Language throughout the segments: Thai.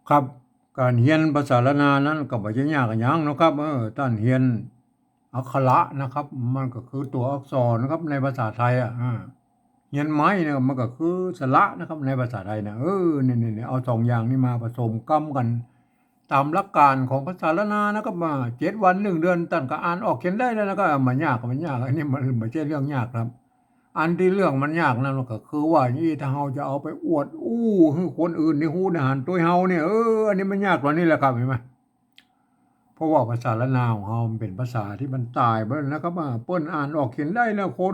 ครับการเรียนภาษาละนานั้นก็บ่ใช่ยากอิหยังเนาะครับท่านเรียนอักขระนะครับมันก็คือตัวอักษรนะครับในภาษาไทยเรียนไม้เนี่ยมันก็คือสระนะครับในภาษาไทยนะนี่ๆๆเอา2อย่างนี้มาผสมกันกันตามหลักการของภาษาละนานะครับมา7วัน1เดือนท่านก็อ่านออกเขียนได้แล้วนะครับมันยากก็มันยากอันนี้มันบ่ใช่เรื่องยากครับ อันที่เรื่องมันยากนั่นก็คือว่านี่ถ้าเราจะเอาไปอวดให้คนอื่นในฮู้ในหันตัวเราเนี่ยอันนี้มันยากกว่านี้แหละครับเห็นไหมเพราะว่าภาษาละนาวของเรามันเป็นภาษาที่มันตายไปแล้วนะครับเปิ้นอ่านออกเขียนได้แล้วคน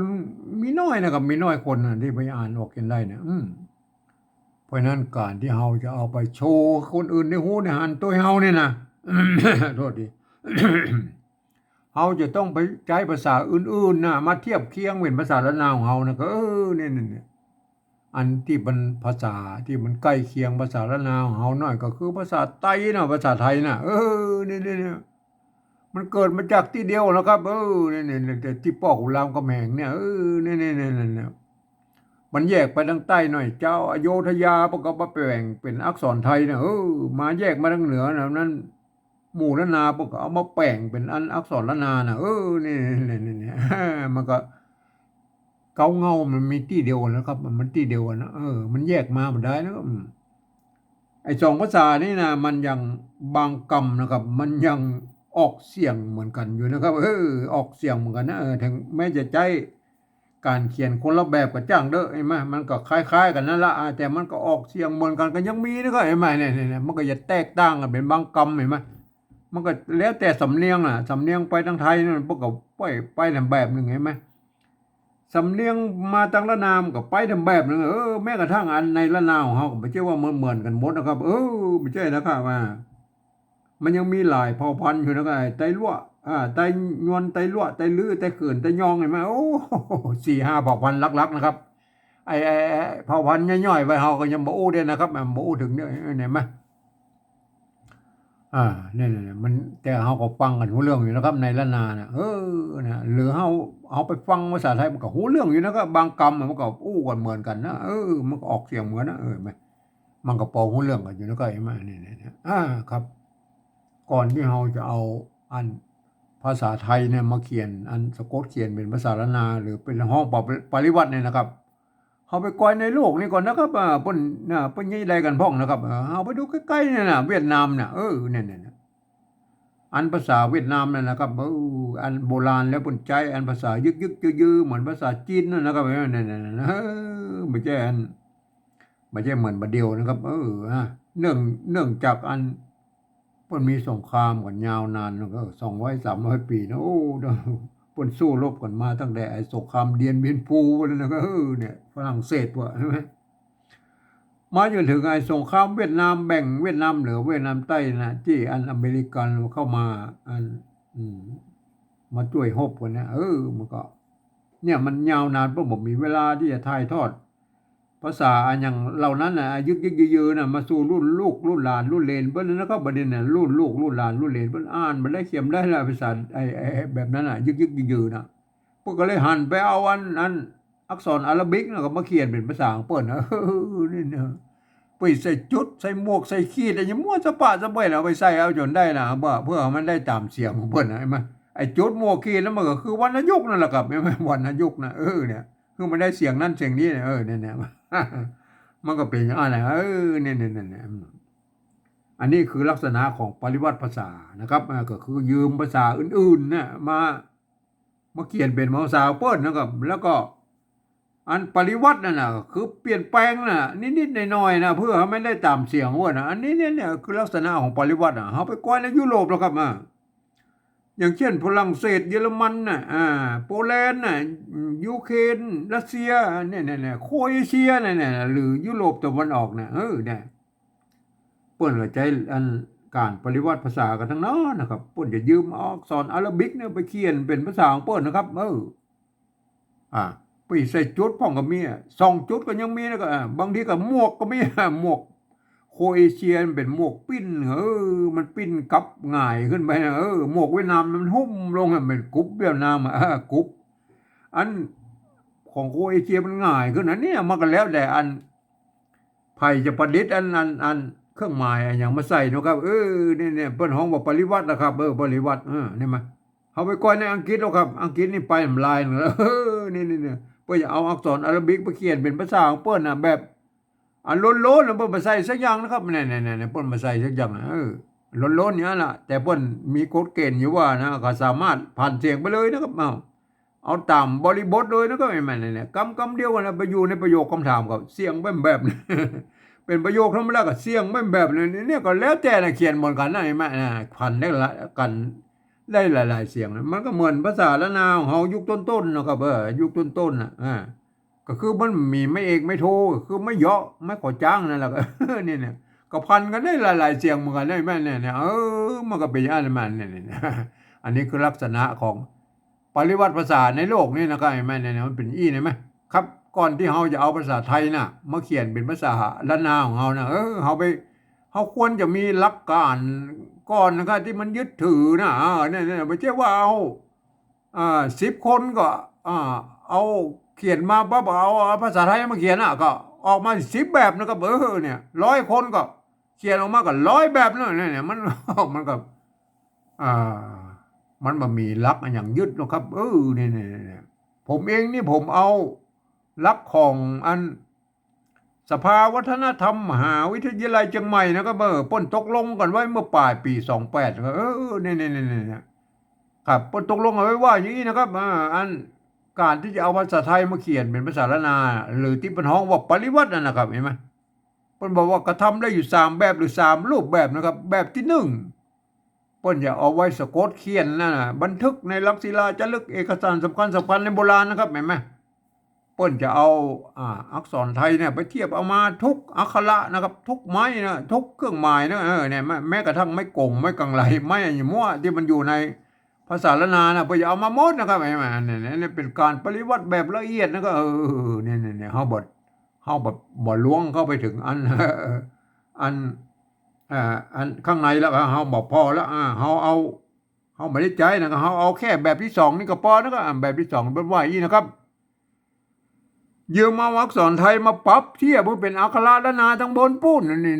มีน้อยนะครับมีน้อยคนน่ะที่ไปอ่านออกเขียนได้เนี่ยเพราะฉะนั้นการที่เราจะเอาไปโชว์คนอื่นในฮู้ในหันตัวเราเนี่ยนะโทษที เราจะต้องไปใช้ภาษาอื่นๆน่ะมาเทียบเคียงเป็นภาษาละนาวของเรานะก็เนี่ยอันที่มันภาษาที่มันใกล้เคียงภาษาละนาวของเราหน่อยก็คือภาษาไต้น่ะภาษาไทยน่ะนี่ๆมันเกิดมาจากที่เดียวนะครับนี่ๆแต่ที่ป้อขุนรามคำแหงเนี่ยนี่ๆๆมันแยกไปทางใต้หน่อยเจ้าอโยธยาพวกก็มาแปลงเป็นอักษรไทยน่ะมาแยกมาทางเหนือน่ะนั้นหมู่ละนาพวกก็เอามาแปลงเป็นอักษรละนาน่ะนี่ๆๆมันก็ เกาเงามันมีที่เดียวกันนะครับมันที่เดียวกันนะมันแยกมาบ่ได้นะครับไอ้2ภาษานี่นะมันยังบางคำนะครับมันยังออกเสียงเหมือนกันอยู่นะครับออกเสียงเหมือนกันนะถึงแม้จะใช้การเขียนคนละแบบกับจ้างเด้อเห็นไหมมันก็คล้ายๆกันนั่นละแต่มันก็ออกเสียงเหมือนกันก็ยังมีนะครับเห็นไหมเนี่ยมันก็จะแตกต่างกันเป็นบางคำเห็นไหมมันก็แล้วแต่สำเนียงน่ะสำเนียงไปทางไทยนั่นพวกก็ไปทางแบบหนึ่งเห็นไหม สำเนียงมาทางละนามก็ไปทำแบบหนึงแม้กระทั่งอันในละนาวของเฮาก็บ่ใช่ว่าเหมือนกันหมดนะครับไม่ใช่นะครับมันยังมีหลายเผ่าพันธุ์อยู่นะครับไอ้ไต้ลั่วไต้ยวนไต้ลั่วไต้ลื้อไต้เขื่อนไต้ยองเห็นไหม4-5เผ่าพันธุ์หลักๆนะครับไอ้เผ่าพันธุ์ย่อยๆไว้เฮาก็ยังบ่อู้เด้นะครับบ่อู้ถึงเด้อเห็นไหม อาเนี่ยๆมันแต่เราก็ฟังกันรู้เรื่องอยู่นะครับในล้านนาน่ะนะหรือเราไปฟังภาษาไทยมันก็รู้เรื่องอยู่นะครับบางคำอะมันก็อู้กันเหมือนกันนะมันก็ออกเสียงเหมือนนะเห็นไหมมันก็พอรู้เรื่องกันอยู่นะครับเห็นไหมเนี่ยๆครับก่อนที่เราจะเอาอันภาษาไทยเนี่ยมาเขียนอันสะกดเขียนเป็นภาษาล้านนาหรือเป็นห้องปริวัติเนี่ยนะครับเราไปกอยในโลกนี่ก่อนนะครับเพิ่นใหญ่ใดกันพ้องนะครับเราไปดูใกล้ๆเนี่ยน่ะเวียดนามน่ะเนี่ยๆ อันภาษาเวียดนามนั่นนะครับอันโบราณแล้วเพิ่นใช้อันภาษายึกๆยือๆเหมือนภาษาจีนนั่นนะครับนั่นๆไม่ใช่ไม่ใช่เหมือนบัดเดียวนะครับเนื่องจากอันเพิ่นมีสงครามกันยาวนานก็200-300ปีนะเด้อเพิ่นสู้รบกันมาตั้งแต่ไอ้สงครามเดียนเบียนปูนั่นนะครับเนี่ยฝรั่งเศสว่ะใช่ไหม มาจนถึงไอ้สงครามเวียดนามแบ่งเวียดนามเหนือเวียดนามใต้นะที่อันอเมริกันเข้ามาอันอืมมาช่วยรบกันนะมันก็เนี่ยมันยาวนานเพราะผมมีเวลาที่จะถ่ายทอดภาษาอันอย่างเหล่านั้นน่ะยึกๆยือๆน่ะมาสู่รุ่นลูกรุ่นหลานรุ่นเหลนเพิ่นนะครับบัดนี้น่ะรุ่นลูกรุ่นหลานรุ่นเหลนเพิ่นอ่านบ่ได้เขียนได้แล้วภาษาไอ้แบบนั้นน่ะยึกๆยือๆน่ะพวกก็เลยหันไปเอาอันอักษรอาราบิกน่ะก็มาเขียนเป็นภาษาของเพิ่นนี่นะ ไปใส่จุดใส่หมวกใส่ขีดอะไรอย่างมั่วสะปะสะเบ้เอาไปใส่เอาจนได้นะบ่เพื่อให้มันได้ตามเสียงของเพิ่นน่ะเห็นไหมไอ้จุดหมวกขีดนั้นมันก็คือวรรณยุกต์นั่นแหละครับเห็นไหมวรรณยุกต์น่ะเนี่ยคือมันได้เสียงนั้นเสียงนี้เนี่ยเนี่ยมันก็เป็นอย่างนั้นแหละเนี่ยอันนี้คือลักษณะของปริวัติภาษานะครับก็คือยืมภาษาอื่นๆเนี่ยมาเขียนเป็นภาษาเปิ้นนะครับแล้วก็ อันปริวัตินั่นน่ะคือเปลี่ยนแปลงน่ะนิดๆหน่อยๆนะเพื่อให้มันได้ตามเสียงว่านะอันนี้เนี่ยคือลักษณะของปริวัติเขาไปกว้านในยุโรปแล้วครับอย่างเช่นฝรั่งเศสเยอรมันน่ะโปแลนด์น่ะยูเครนรัสเซียเนี่ยโครเอเชียเนี่ยหรือยุโรปตะวันออกน่ะเนี่ยเปิ้นก็ใช้อันการปริวัติภาษากันทั้งนั้นนะครับเปิ้นจะยืมอักษรอาราบิกเนี่ยไปเขียนเป็นภาษาของเปิ้นนะครับอ่าไปใส่จุดพ่องก็มี2จุดก็ยังมีแล้วก็บางทีก็หมวกก็มีหมวกโครเอเชียมันเป็นหมวกปิ้นมันปิ้นกลับง่ายขึ้นไปนะหมวกเวียดนามมันหุ้มลงอะเป็นกรุ๊ปเวียดนามกรุ๊ปอันของโครเอเชียมันง่ายขึ้นอันนี้มันก็แล้วแต่อันไผจะประดิษฐ์อัน เครื่องหมายอะหยังมาใส่เนาะครับเนี่ยเพิ่นฮ้องว่าปริวัตินะครับปริวัตินี่มาเอาไปก่อนในอังกฤษแล้วครับอังกฤษนี่ไปน้ำลายแล้วนี่เพิ่นจะเอาอักษรอาราบิกมาเขียนเป็นภาษาของเพิ่นน่ะแบบอันโล้นๆน่ะเพิ่นมาใส่สักอย่างนะครับเนี่ยๆๆเพิ่นมาใส่สักอย่างโล้นๆอย่างนั้นล่ะแต่เพิ่นมีกฎเกณฑ์อยู่ว่านะก็สามารถผ่านเสียงไปเลยนะครับเอาตามบริบทเลยนะครับแม่นเนี่ยคำเดียวกันนะไปอยู่ในประโยคคำถามก็เสียงแบบเป็นประโยคธรรมดาก็เสียงแบบเนี่ยก็แล้วแต่นะเขียนบนกันนะเห็นไหมพันได้ละกันได้หลายๆเสียงมันก็เหมือนภาษาละนาวของเฮายุคต้นๆเนาะครับยุคต้นๆน่ะก็คือมันมีไม่เอกไม่โทคือไม่เหยาะไม่ขอจ้างนั่นแหละก็เนี่ยก็พันกันได้หลายๆเสียงเหมือนกันได้แม่เนี่ยมันก็เป็นอย่างนั้นมันเนี่ยอันนี้คือลักษณะของปริวัติภาษาในโลกนี่นะครับเห็นไหมเนี่ยมันเป็นอีเห็นไหมครับก่อนที่เฮาจะเอาภาษาไทยน่ะมาเขียนเป็นภาษาละนาวของเฮานะเฮาควรจะมีหลักการก่อนนะครับที่มันยึดถือนะเนี่ยไม่ใช่ว่าเอา10คนก็เอาเขียนมาปั๊บเอาภาษาไทยมาเขียนก็ออกมา10แบบนะครับเนี่ย100คนก็เขียนออกมาก็100แบบเนี่ยมันก็อ่ามันบ่มีหลักอันหยังยึดเนาะครับเนี่ยผมเองนี่ผมเอาหลักของอันสภาวัฒนธรรมมหาวิทยาลัยเชียงใหม่นะครับเพิ่นตกลงกันไว้เมื่อปลายปี28ครับเนี่ยครับเพิ่นตกลงกันไว้ว่าอย่างงี้นะครับอันการที่จะเอาภาษาไทยมาเขียนเป็นภาษาละนาหรือที่เพิ่นฮ้องว่าปริวัตินั่นน่ะครับเห็นไหมเพิ่นบอกว่ากระทำได้อยู่3แบบหรือ3รูปแบบนะครับแบบที่1เพิ่นจะเอาไว้สะกดเขียนนั่นน่ะบันทึกในหลักศิลาจารึกเอกสารสำคัญในโบราณนะครับเห็นไหมเพิ่นจะเอาอักษรไทยเนี่ยไปเทียบเอามาทุกอักขระนะครับทุกไม้นะทุกเครื่องหมายนะเนี่ยแม้กระทั่งไม้กงไม้กังไหลไม้มั่วที่มันอยู่ในภาษาละนานะเพิ่นจะเอามาหมดนะครับเห็นไหมเนี่ยเป็นการปริวัติแบบละเอียดนะก็เนี่ยเฮาบ่ล้วงเข้าไปถึงอันอันข้างในแล้วเฮาบ่พอแล้วเฮาไม่ได้ใจนะก็เฮาเอาแค่แบบที่2นี่ก็พอนะครับแบบที่2เพิ่นว่าอย่างงี้นะครับยืมเอาอักษรไทยมาปรับเทียบให้เป็นอักขระละนาทั้งบนปูนนี่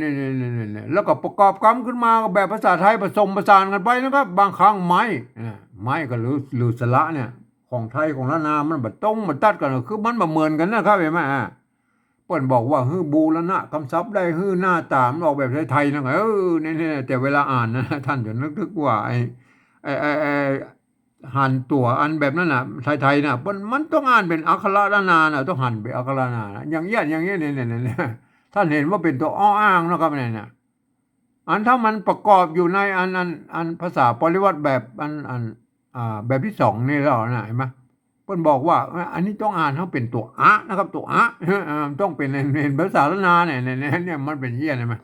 แล้วก็ประกอบกรรมขึ้นมาแบบภาษาไทยผสมผสานกันไปนะครับบางครั้งไม้ก็หรือสระเนี่ยของไทยของละนามันบ่ตรงบ่ตัดกันคือมันบ่เหมือนกันนะครับเห็นไหมเพิ่นบอกว่าบูรณะคำศัพท์ได้หน้าตามันออกแบบไทยๆนะเนี่ยแต่เวลาอ่านนะท่านจะนึกถึงว่าไอ้หันตัวอันแบบนั้นน่ะไทยๆน่ะมันต้องอ่านเป็นอักขระละนาน่ะต้องหันเป็นอักขระละนานะอย่างเงี้ยเนี่ยท่านเห็นว่าเป็นตัวอ้ออ้างนะครับเนี่ยอันถ้ามันประกอบอยู่ในอันภาษาปริวัติแบบแบบที่2นี่แล้วนะเห็นไหมเพิ่นบอกว่าอันนี้ต้องอ่านเฮาเป็นตัวอะนะครับตัวอะต้องเป็นภาษาละนาเนี่ยมันเป็นเหี้ยเห็นไหม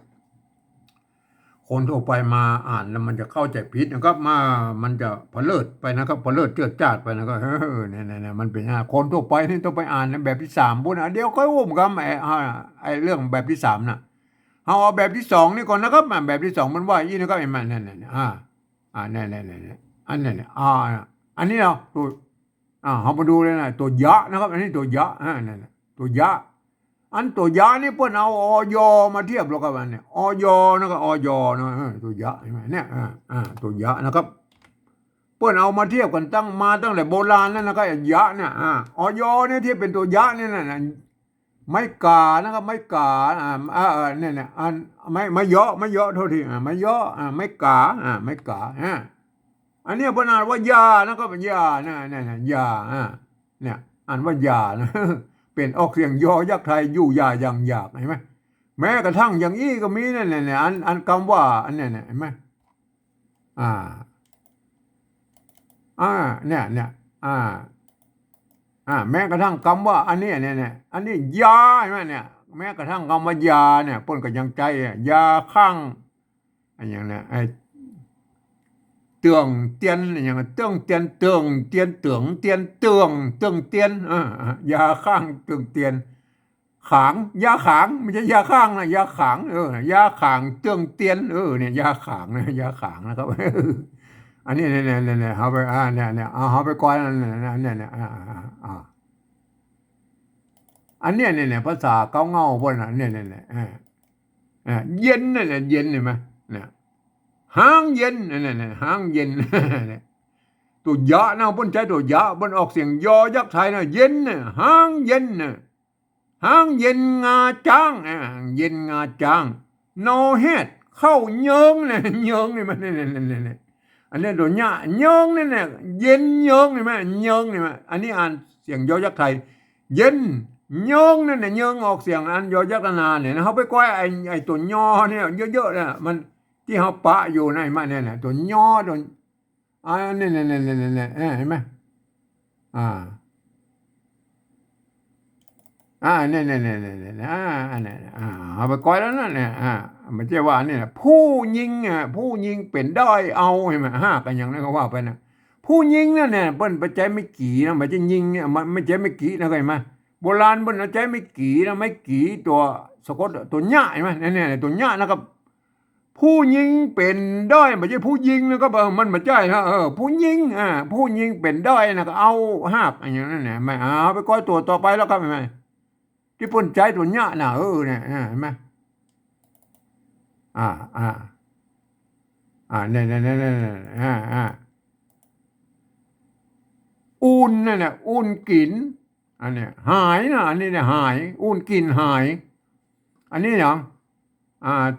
คนทั่วไปมาอ่านแล้วมันจะเข้าใจผิดนะครับมันจะเผลิดไปนะครับเผลิดเจิดจ้าดไปนะครับเนี่ยมันเป็นคนทั่วไปนี่ต้องไปอ่านในแบบที่3พุ่นเดี๋ยวค่อยอุ้มครับไอ้เรื่องแบบที่3น่ะเฮาเอาแบบที่2นี่ก่อนนะครับแบบที่2มันว่าอย่างงี้นะครับเห็นไหมเนี่ยเนี่ยอันเนี่ยอันนี้เนาะตัวเฮามาดูเลยนะตัวยะนะครับอันนี้ตัวยะนั่นน่ะตัวยะอันตัวยะนี่เพิ่นเอาอย.มาเทียบแล้วครับอันเนี่ยอย.นะครับอย.นะตัวยะเห็นไหมเนี่ยตัวยะนะครับเพิ่นเอามาเทียบกันตั้งแต่โบราณนั่นนะครับยะเนี่ยอย.เนี่ยที่เป็นตัวยะเนี่ยน่ะไม้กานะครับไม้กาเนี่ยอันไม่เยาะโทษทีไม่เยาะไม้กาไม้กาอันนี้เพิ่นอ่านว่ายานะครับยาเนี่ยยาเนี่ยอ่านว่ายานะเป็นออกเสียงยอยักษ์ไทยอยู่ยาอย่างยากเห็นไหมแม้กระทั่งอย่างนี้ก็มีเนี่ยอันคำว่าอันเนี่ยเห็นไหมอ่าเนี่ยแม้กระทั่งคำว่าอันนี้เนี่ยอันนี้ยาใช่ไหมเนี่ยแม้กระทั่งคำว่ายาเนี่ยเพิ่นก็ยังใจยาข้างอันอย่างเนี่ยไอ้เตืองเตียนอย่างเตืองเตียนเตืองเตียนเตืองเตียนเตืองเตืองเตียนยาข้างเตืองเตียนขางยาขางไม่ใช่ยาข้างนะยาขางยาขางเตืองเตียนเนี่ยยาขางนะยาขางนะครับอันนี้เนี่ยเอาไปเนี่ยเอาไปก่อนเนี่ยอันเนี้ยเนี่ยภาษาเก้าเงาพวกนั้นเนี่ย เย็นนั่นแหละเย็นเห็นไหมเนี่ยห้างเย็นนั่นแหละห้างเย็นตัวยะนะบนใจตัวยะบนออกเสียงยอยักษ์ไทยนะเย็นนะห้างเย็นนะห้างเย็นงาจ้างเย็นงาจ้างนอเฮ็ดเข้าเยิงเนี่ยเยิงนี่มันเนี่ยอันนี้ตัวยะเยิงนี่เนี่ยเย็นเยิงนี่ไหมเยิงนี่ไหมอันนี้อ่านเสียงยอยักษ์ไทยเย็นเยิงนั่นเนี่ยเยิงออกเสียงอันยอยักษ์นาเนี่ยนะเขาไปก้อยไอ้ตัวยอเนี่ยเยอะๆเนี่ยมันที่เขาปะอยู่ในมันเนี่ยตัวยอตัวเนี่ยเห็นไหมอ่าเนี่ยเอาไปก้อยแล้วนั่นเนี่ยมันจะว่าเนี่ยผู้ยิงผู้ยิงเป็นได้เอาเห็นไหมกันอย่างนั้นก็ว่าไปนะผู้ยิงนั่นเนี่ยเปิ้นไปใจไม่กี่นะมันจะยิงเนี่ยมันไม่ใจไม่กี่นะเห็นไหมโบราณเปิ้นใจไม่กี่นะไม่กี่ตัวสะกดตัวหญ้าเห็นไหมเนี่ยตัวหญ้านะครับผู้ยิงเป็นได้ไม่ใช่ผู้ยิงนะก็มันไม่ใช่นะผู้ยิงผู้ยิงเป็นได้นะก็เอาอย่างนั้นเนี่ยไม่เอาไปก้อยตัวต่อไปแล้วครับเห็นไหมที่ปนใจตัวเนี้ยนะเนี่ยเห็นไหมเนี่ยอุ่นนั่นแหละอุ่นกินอันเนี้ยหายนะอันนี้เนี่ยหายอุ่นกินหายอันนี้อย่าง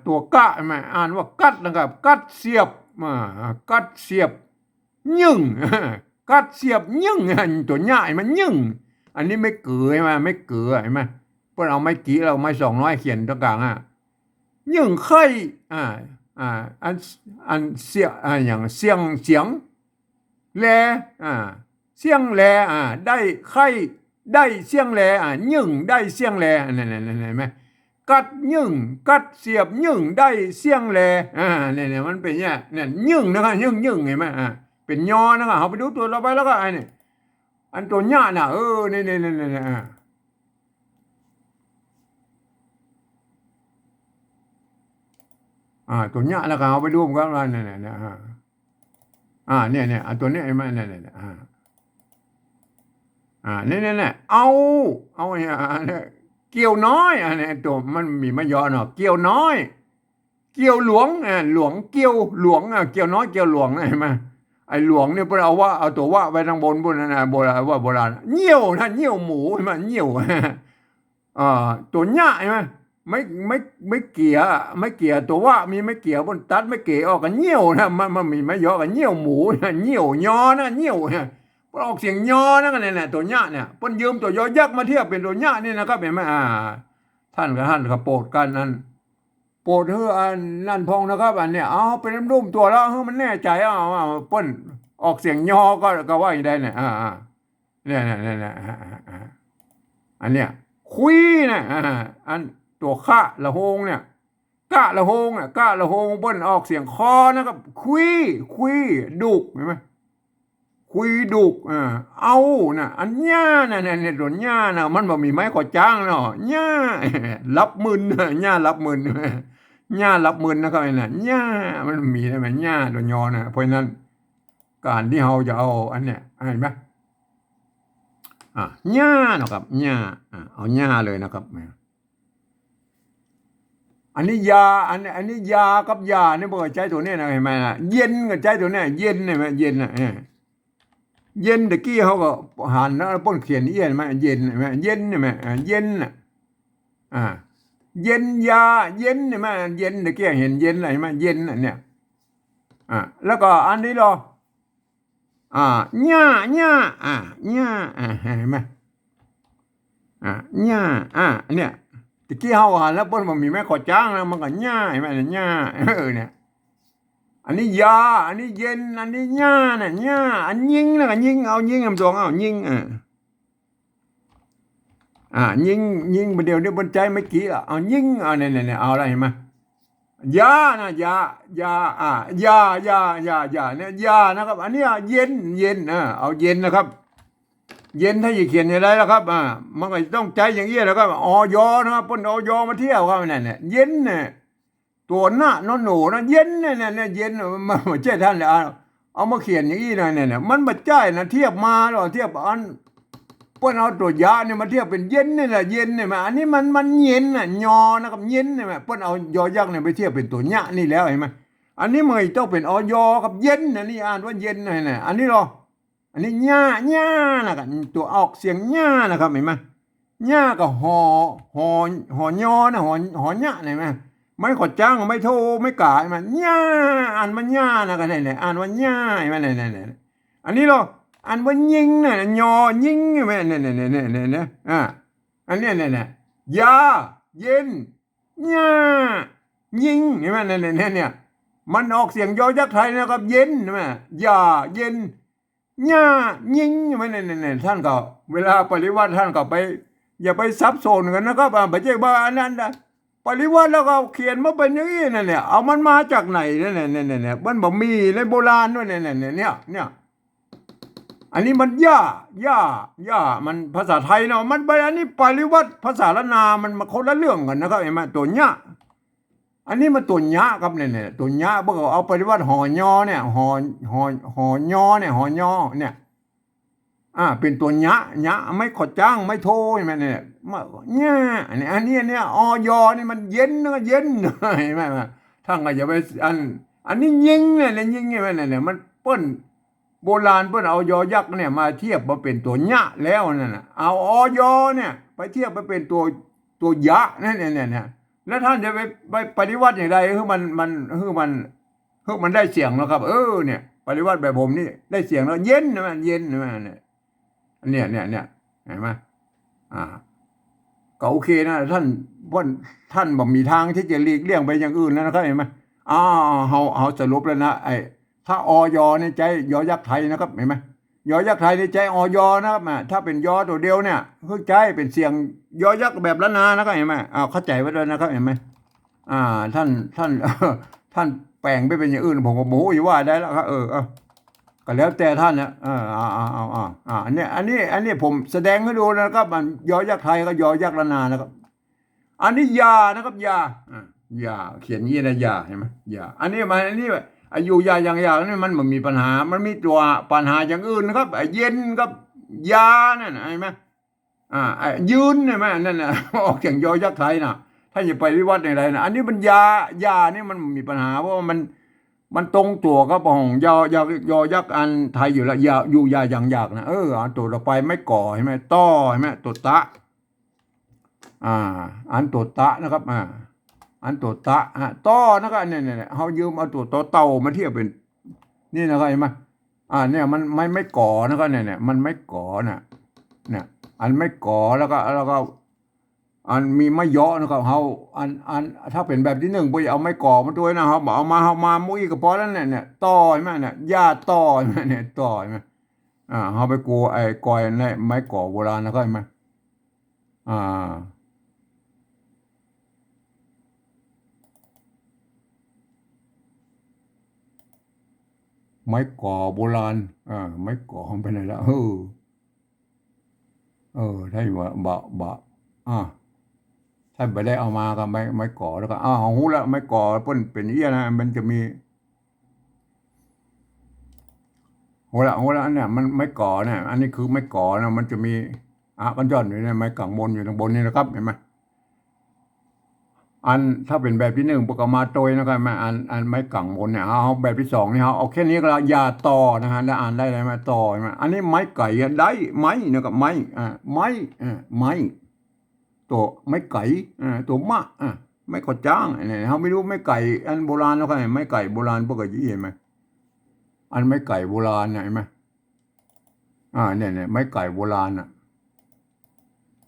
ตัวกะไหมอ่านว่ากัดนะครับกัดเสียบกัดเสียบยึ่งกัดเสียบยึ่งตัวใหญ่มันยึ่งอันนี้ไม่เกลือไหมไม่เกลือเห็นไหมพวกเราไม่กี่เราไม่200เขียนตรงกลางยึ่งไข่อันเสียอย่างเสียงแลเสียงแลได้ไข่ได้เสียงแลยึ่งได้เสียงแลนั่นเห็นไหมกัดยึ่งกัดเสียบยึ่งได้เสียงแลเนี่ยมันเป็นเนี่ยยึ่งนะครับยึ่งเห็นไหมเป็นยอนะครับเอาไปดูตัวเราไปแล้วก็อันตัวหญ้าน่ะเนี่ยตัวหญ้าแล้วก็เอาไปดูกันว่าเนี่ยเนี่ยตัวนี้เห็นไหมเนี่ยเนี่ยเอาเนี่ยเกี่ยวน้อยเนี่ยตัวมันมีไม่ย่อเนาะเกี่ยวน้อยเกี่ยวหลวงหลวงเกี่ยวหลวงเกี่ยวน้อยเกี่ยวหลวงเห็นไหมไอ้หลวงเนี่ยเพิ่นเอาตัวว่าไปทางบนนั่นนะโบราณว่าโบราณเหี้ยวนะเหี้ยวหมูเห็นไหมเหี้ยวตัวหญ้าเห็นไหมไม่เกี่ยตัวว่ามีไม่เกี่ยบนตัดไม่เกี่ยออกกันเหี้ยวนะมันมีไม่ย่อกันเหี้ยวหมูเหี้ยวยอนะเหี้ยวออกเสียงยอนะกันเนี่ยตัวหญ้าเนี่ยเพิ่นยืมตัวยอยักษ์มาเทียบเป็นตัวหญ้านี่นะครับเห็นไหมท่านก็โปรดกันนั้นโปรดเฮืออันนั่นพองนะครับอันเนี้ยเอาเป็นรุ่มตัวแล้วเฮือมันแน่ใจเปิ้นออกเสียงยอก็ว่าอย่างใดเนี่ยเนี่ยอันเนี้ยคุยนะอันตัวคะละโหงเนี่ยกะละโหงเปิ้นออกเสียงคอนะครับคุยดุกเห็นไหมคุยดุกเอานะอันญ่าเนี่ยตัวญ่านะมันบ่มีไม้ขอจ้างเนาะญ่ารับมึนญ่ารับมึนญ่ารับมึนนะครับเนี่ยญ่ามันมีได้ไหมญ่าตัวยอนะเพราะฉะนั้นการที่เราจะเอาอันเนี้ยเห็นไหมญ่านะครับญ่าเอาญ่าเลยนะครับอันนี้ยาอันนี้ยากับยาเนี่ยบอกใจตัวนี้นะเห็นไหมนะเย็นกับใจตัวนี้เย็นเห็นไหมเย็นนะเย็นตะกี้เขาก็หันแล้วป้นเขียนเย็นไหมเย็นเห็นไหมเย็นเห็นไหมเย็นเย็นยาเย็นเห็นไหมเย็นตะกี้เห็นเย็นอะไรไหมเย็นเนี่ยแล้วก็อันนี้หรอหญ้าเห็นไหมหญ้าเนี่ยตะกี้เขาหันแล้วป้นมันมีแม่ขอจ้างนะมันก็หญ้าเห็นไหมหญ้าเนี่ยอันนี้ยาอันนี้เย็นอันนี้หญ้าน่ะหญ้าอันยิงนะยิงเอายิงตัวเอายิงยิงประเดี๋ยวนี้บนใจไม่กี่ละเอายิงเนี่ยเอาอะไรเห็นไหมยานะยาเนี่ยยานะครับอันนี้เย็นเอาเย็นนะครับเย็นถ้าจะเขียนอะไรแล้วครับมันก็ต้องใจอย่างนี้แล้วก็อยนะครับปนอยมาเที่ยวครับเนี่ยเย็นเนี่ยตัวหน้าหนูนะเย็นเนี่ยเย็นมันไม่ใช่ท่านเลยเอามาเขียนอย่างนี้นะเนี่ยมันไม่ใช่นะเทียบมาหรอเทียบอันป ปิ้นเอาตัวยะเนี่ยมาเทียบเป็นเย็นนี่แหละเย็นเนี่ยอันนี้มันเย็นน่ะยอนะครับเย็นเนี่ยเปิ้นเอายอยักษ์เนี่ยไปเทียบเป็นตัวยะนี่แล้วเห็นไหมอันนี้มันต้องเป็นอยกับเย็นนะนี่อ่านว่าเย็นนะอันนี้หรออันนี้ญ่านะครับตัวออกเสียงญ่านะครับเห็นไหมญ่ากับหอยอนะหญ่าเห็นไหมไม่ขอจ้างไม่โทไม่กาเห็นไหมญ่าอ่านมันญ่านะครับเนี่ยอ่านว่าญ่าเห็นไหมเนี่ยอันนี้หรออันว่ายิงเนี่ยยอยิงเห็นไหมเนี่ยอันนี้เนี่ยยาเย็นญ่ายิงเห็นไหมเนี่ยมันออกเสียงยอยักษ์ไทยนะครับเย็นใช่ไหมยาเย็นญ่ายิงไม่เนี่ยท่านก็เวลาปริวัติท่านก็ไปอย่าไปซับซ้อนกันนะครับไม่ใช่ว่าอันนั้นนะปริวัติแล้วก็เขียนมาเป็นอย่างนี้นั่นเนี่ยเอามันมาจากไหนเนี่ยมันบอกมีในโบราณด้วยเนี่ยอันนี้มันย่ามันภาษาไทยเนาะมันไปอันนี้ปริวัติภาษาละนามันมาคนละเรื่องกันนะครับเห็นไหมตัวญ่าอันนี้มันตัวญะครับเนี่ยตัวญะพวกเอาปฏิวัติหอยอเนี่ยหอยอเนี่ยหอยอเนี่ยเป็นตัวญะไม่ขอจ้างไม่โทใช่ไหมเนี่ยเนี่ยอันนี้เนี่ยอยอนี่มันเย็นนะเย็นเห็นไหมท่านก็อย่าไปอันนี้ยิงเนี่ยยิงใช่ไหมเนี่ยมันเปิ้นโบราณเปิ้นเอายอยักษ์เนี่ยมาเทียบมาเป็นตัวญะแล้วนั่นน่ะเอาอยอเนี่ยไปเทียบมาเป็นตัวยะเนี่ยแล้วท่านจะไปปฏิวัติอย่างไรคือมันได้เสียงแล้วครับเนี่ยปฏิวัติแบบผมนี่ได้เสียงแล้วเย็นนะมันเย็นนะมันเนี่ยเห็นไหมก็โอเคนะท่านบอกมีทางที่จะหลีกเลี่ยงไปอย่างอื่นแล้วนะครับเห็นไหมเขาสรุปแล้วนะถ้าอยในใจยอยักษ์ไทยนะครับเห็นไหมยอยักษ์ไทยในใจอยนะครับถ้าเป็นยอตัวเดียวเนี่ยคือใจเป็นเสียงยอยักษ์แบบละนานะครับเห็นไหมเข้าใจไว้ด้วยนะครับเห็นไหมท่านแปลงไปเป็นอย่างอื่นผมก็โม้อยู่ว่าได้แล้วครับก็แล้วแต่ท่านนะอันนี้ผมแสดงให้ดูนะครับมันยอยักษ์ไทยก็ยอยักษ์ละนานะครับอันนี้ยานะครับยาเขียนยี่นะยาเห็นไหมยาอันนี้อายุยาอย่างนี่มันมีปัญหามันมีตัวปัญหาอย่างอื่นนะครับเย็นกับยานั่นเห็นไหมยืนเห็นไหมนั่นน่ะออกอย่างยอยักษ์ไทยนะถ้าอย่าไปวิวัฒน์อะไรนะอันนี้มันยานี่มันมีปัญหาเพราะว่ามันตรงตัวกับของยอยักษ์อันไทยอยู่แล้วยาอยู่ยาอย่างนะตัวต่อไปไม่ก่อเห็นไหมต้อเห็นไหมตัวตะอันตัวตะนะครับอันตัวตะต้อนะครับเนี่ยเขายืมเอาตัวเต่ามาเทียบเป็นนี่นะครับเห็นไหมเนี่ยมันไม่ก่อนะครับเนี่ยมันไม่ก่อเนี่ยอันไม่ก่อแล้วก็อันมีไม่เยาะนะครับเขาอันถ้าเป็นแบบที่หนึ่งไปเอาไม่ก่อมาด้วยนะเขาบอกเอามามุ้ยก็พอแล้วเนี่ยต่อใช่ไหมเนี่ยหญ้าต่อใช่ไหมเนี่ยต่อใช่ไหมเขาไปกลัวไอ้กอยในไม้ก่อโบราณนะครับเห็นไหมไม้ก่อโบราณไม้ก่อของไปไหนแล้วได้ว่าบะถ้าไปได้เอามาก็ไม่ก่อแล้วก็เอาหูแล้วไม่ก่อเพิ่นเป็นเอี้ยนะมันจะมีหัวละอันเนี่ยมันไม่ก่อเนี่ยอันนี้คือไม่ก่อนะมันจะมีมันย่อนอยู่ในไม้กังบนอยู่ทางบนนี่นะครับเห็นไหมอันถ้าเป็นแบบที่หนึ่งปกมาโตยนะครับมาอันไม้กังบนเนี่ยเอาแบบที่สองนี่เอาแค่นี้ก็แล้วยาต่อนะฮะแล้วอ่านได้ไหมต่อใช่ไหมอันนี้ไม้ไก่ได้ไม้นะครับไม้ไม้ตัวไม่ไก่ตัวมะไม่ขอจ้างเนี่ยเขาไม่รู้ไม่ไก่อันโบราณแล้วกันไม่ไก่โบราณพวกยี่เห็นไหมอันไม่ไก่โบราณเห็นไหมเนี่ยไม่ไก่โบราณ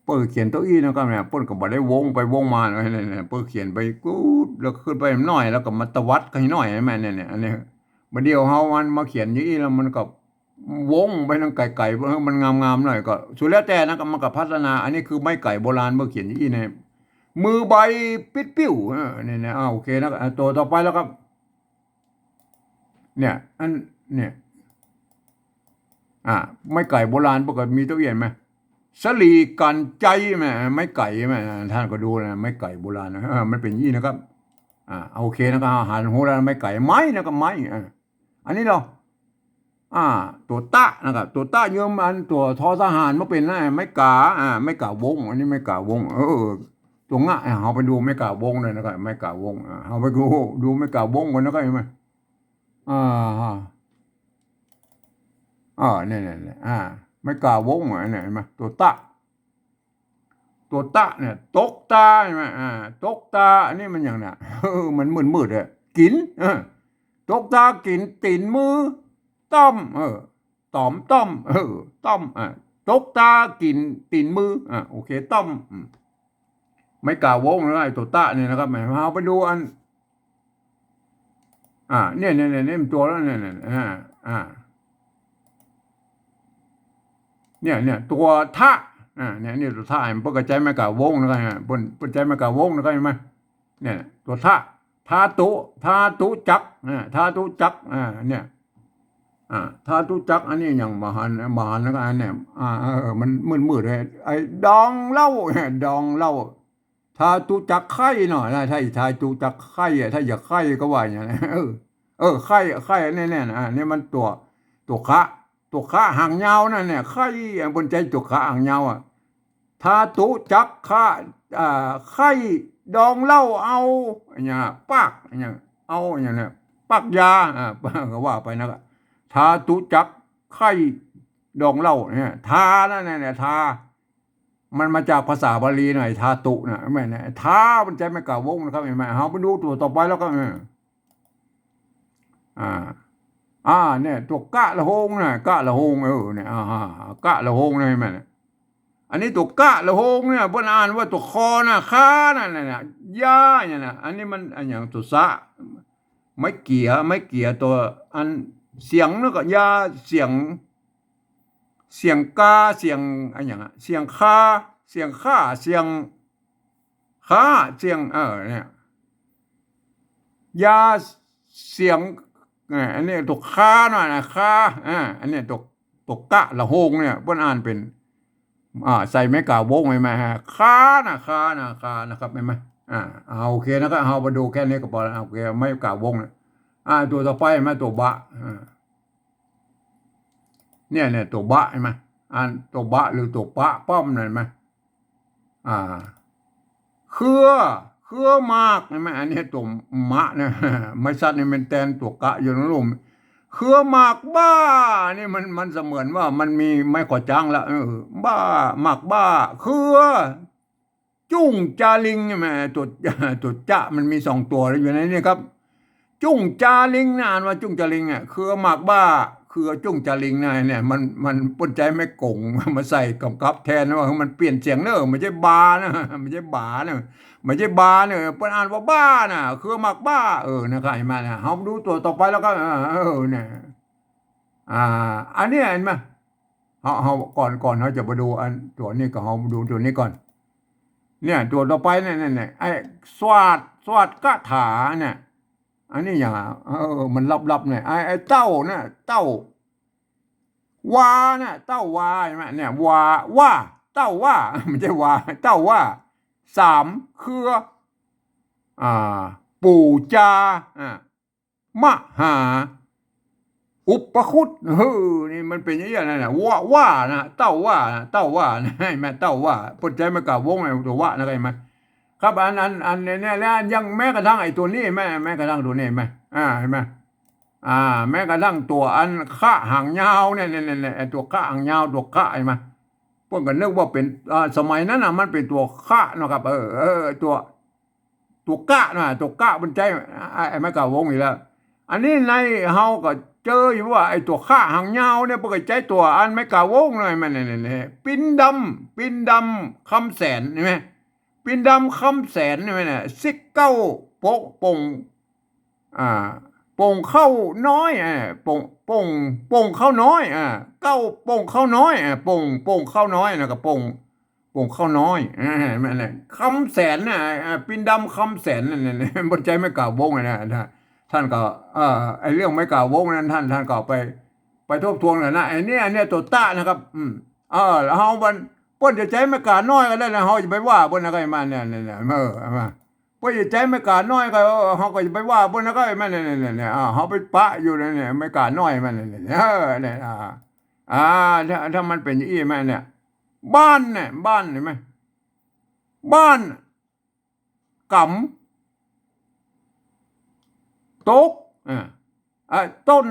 เปิดเขียนตัวอี้นะครับเนี่ยเปิดก็บ่ได้วงไปวงมาเนี่ยเปิดเขียนไปกูดแล้วขึ้นไปหน่อยแล้วก็มาตวัดกันหน่อยใช่ไหมเนี่ยอันนี้มาเดียวเฮามันมาเขียนยี่แล้วมันก็วงไปทางไก่เพื่อมันงามๆหน่อยก็สุดแล้วแต่นะก็มันก็พัฒนาอันนี้คือไม้ไก่โบราณเมื่อเขียนอย่างนี้เนี่ยมือใบปิดปิ้วเนี่ยโอเคนะตัวต่อไปแล้วครับเนี่ยอันเนี่ยไม้ไก่โบราณปกติมีตัวเอียนไหมสลีกันใจไหมไม้ไก่ไหมท่านก็ดูนะไม้ไก่โบราณนะมันเป็นยี่นะครับโอเคนะครับอาหารโบราณไม้ไก่ไม้นะครับไม้อันนี้เรา ตัวตะนะครับตัวตะเยอรมันตัวทอทหารมาเป็นนะไม่กาไม่กาวงอันนี้ไม่กาวงตัวงะเอาไปดูไม่กาวงเลยนะครับไม่กาวงเอาไปดูไม่กาวงกันนะครับเห็นไหมอ่าเนี่ยไม่กาวงเนี่ยเห็นไหมตัวตะเนี่ยตกตาใช่ไหมตกตาอันนี้มันอย่างน่ะมันมืดเลยกินตกตากินตีนมือต้อมต้อมต้อมตกตากินตีนมือโอเคต้อมไม่กล่าววงเลยตัวตาเนี่ยนะครับเอาไปดูอันเนี่ยมันตัวแล้วเนี่ยตัวทะเนี่ยตัวทะมันก็ใจไม่กล่าววงนะครับปนใจไม่กล่าววงนะครับเห็นไหมเนี่ยตัวทะทาตุจักทาตุจักเนี่ยทาตุจักอันนี้อย่างมหันแล้วก็อันเนี่ยมันมืดเลยไอ้ดองเหล้าทาตุจักไข่หน่อยนะถ้าทาตุจักไข่ถ้าอยากไข่ก็ว่าอย่างนี้ไข่แน่นี่มันตัวขาหางยาวนั่นเนี่ยไข่บนใจตัวขาหางยาวทาตุจักไข่ดองเหล้าเอาเนี่ยปากเนี่ยเอาอย่างนี้ปากยาก็ว่าไปนะครับทาตุจักไข่ดองเหล้าเนี่ยทานั่นเนี่ยทามันมาจากภาษาบาลีหน่อยทาตุนะไม่เนี่ยทามันใจไม่กล่าววงนะครับเห็นไหมเอาไปดูตัวต่อไปแล้วก็เนี่ยตัวกะละหงนะกะละหงเนี่ยกะละหงนะเห็นไหมอันนี้ตัวกะละหงเนี่ยเพิ่นอ่านว่าตัวคอนะขานั่นน่ะยาเนี่ยนะอันนี้มันอันอย่างตัวสะไม่เกี่ยตัวอันเสียงแล้วก็ยาเสียงกาเสียงอันอย่างเสียงคาเสียงข้าเสียงขาเสียงเนี่ยยาเสียงอันนี้ตัวคาหน่อยนะคาอันนี้ตัวกะละหงเนี่ยเพิ่นอ่านเป็นใส่ไม่กล่าววงไหมคานะครับไหมโอเคนะครับเอามาดูแค่นี้ก็พอแล้วโอเคไม่กล่าววงนะตัวต่อไปมาตัวบะเนี่ยตัวบะใช่ไหมตัวบะหรือตัวปะป้อมนั่นไหมเครือมากใช่ไหมอันนี้ตัวมะเนี่ยไม่ชัดนี่เป็นแตนตัวกะอยู่ในรูมเครือมากบ้านี่มันเสมือนว่ามันมีไม่ขอจ้างละบ้ามากบ้าเครือจุ้งจาลิงใช่ไหมตัวจะมันมี2 ตัวอยู่ในนี้ครับจุ้งจาลิงนะอ่านว่าจุ้งจาลิงเครือหมากบ้าเครือจุ้งจาลิงเนี่ยมันปนใจไม่กงมาใส่กับแทนว่ามันเปลี่ยนเสียงเนอะไม่ใช่บานะไม่ใช่บานะไม่ใช่บาเนี่ยเปิ้นอ่านว่าบ้าน่ะเครือหมากบ้านะครับเห็นไหมนะเฮาดูตัวต่อไปแล้วก็เนี่ยอันนี้เห็นไหมเฮาก่อนเฮาจะมาดูอันตัวนี้ก็เฮาดูตัวนี้ก่อนเนี่ยตัวต่อไปเนี่ยไอ้สวัสดกะถาเนี่ยอันนี้อย่างมันลับเนี่ยไอ้เต้าเนี่ยเต้าวาเนี่ยเต้าวาใช่ไหมเนี่ยว่าเต้าว่าไม่ใช่วาเต้าว่า3 เครือปู่จามหาอุปคุตนี่มันเป็นอย่างนั้นนะว่านะเต้าว่านะให้แม่เต้าว่าปนใจไม่กล่าววงไอ้ตัวว่านะไงมั้ยครับอันเนี่ยแล้วยังแม้กระทั่งไอ้ตัวนี้แม้กระทั่งตัวนี้ไหมเห็นไหมแม้กระทั่งตัวอันข้าหางยาวเนี่ยไอ้ตัวข้าหางยาวตัวข้าไอ้มาพวกกันนึกว่าเป็นสมัยนั้นน่ะมันเป็นตัวข้านะครับตัวกะนะตัวกะมันใจไอ้ไม่กล่าววงอีกแล้วอันนี้ในเฮาก็เจออยู่ว่าไอ้ตัวข้าหางยาวเนี่ยปกติใจตัวอันไม่กล่าววงเลยมันเนี่ยปินดำคำแสนใช่ไหมปินดำคำแสนใช่ไหมเนี่ยซิกเก้าโป่งโป่งเข้าน้อยโป่งเข้าน้อยเก้าโป่งเข้าน้อยโป่งเข้าน้อยนะกับโป่งเข้าน้อยนั่นแหละคำแสนน่ะปินดำคำแสนนั่นบนใจไม่กล่าววงเลยนะท่านก็ไอ้เรื่องไม่กล่าววงนั้นท่านก็ไปทบทวนเลยนะไอ้เนี่ยตัวตะนะครับเฮามันป้นจะใจไม่กล่าวน้อยกันแล้วนะเฮาจะไปว่าป้นอะไรมาเนี่ยมา เพราะอย่าใจไม่กล้าน้อยก็เขาก็จะไปว่าพวกนั้นก็ไม่เนี่ยเขาไปปะอยู่เนี่ยไม่กล้าน้อยมันเนี่ยถ้ามันเป็นอย่างนี้ไหมเนี่ยบ้านเนี่ยบ้านเห็นไหมบ้านกำตกต้น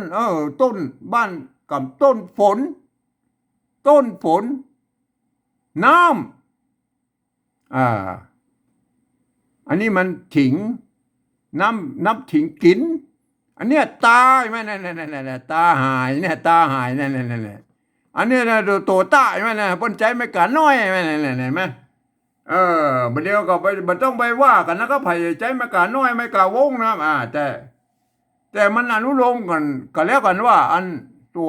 ต้นบ้านกำต้นฝนต้นฝนน้ำอันนี้มันถิงน้ำถิงกินอันเนี้ยตายไหมเนี่ยตาหายเนี่ยตาหายเนี่ยอันนี้นะตัวตายไหมเนี่ยปนใจไม่กล้าน้อยไหมเนี่ยไหมบัดเดียวก็ไปบัดต้องไปว่ากันนะก็ไผ่ใจไม่กล้าน้อยไม่กล้าวงนะแต่มันอนุโลมกันก็แล้วกันว่าอันตั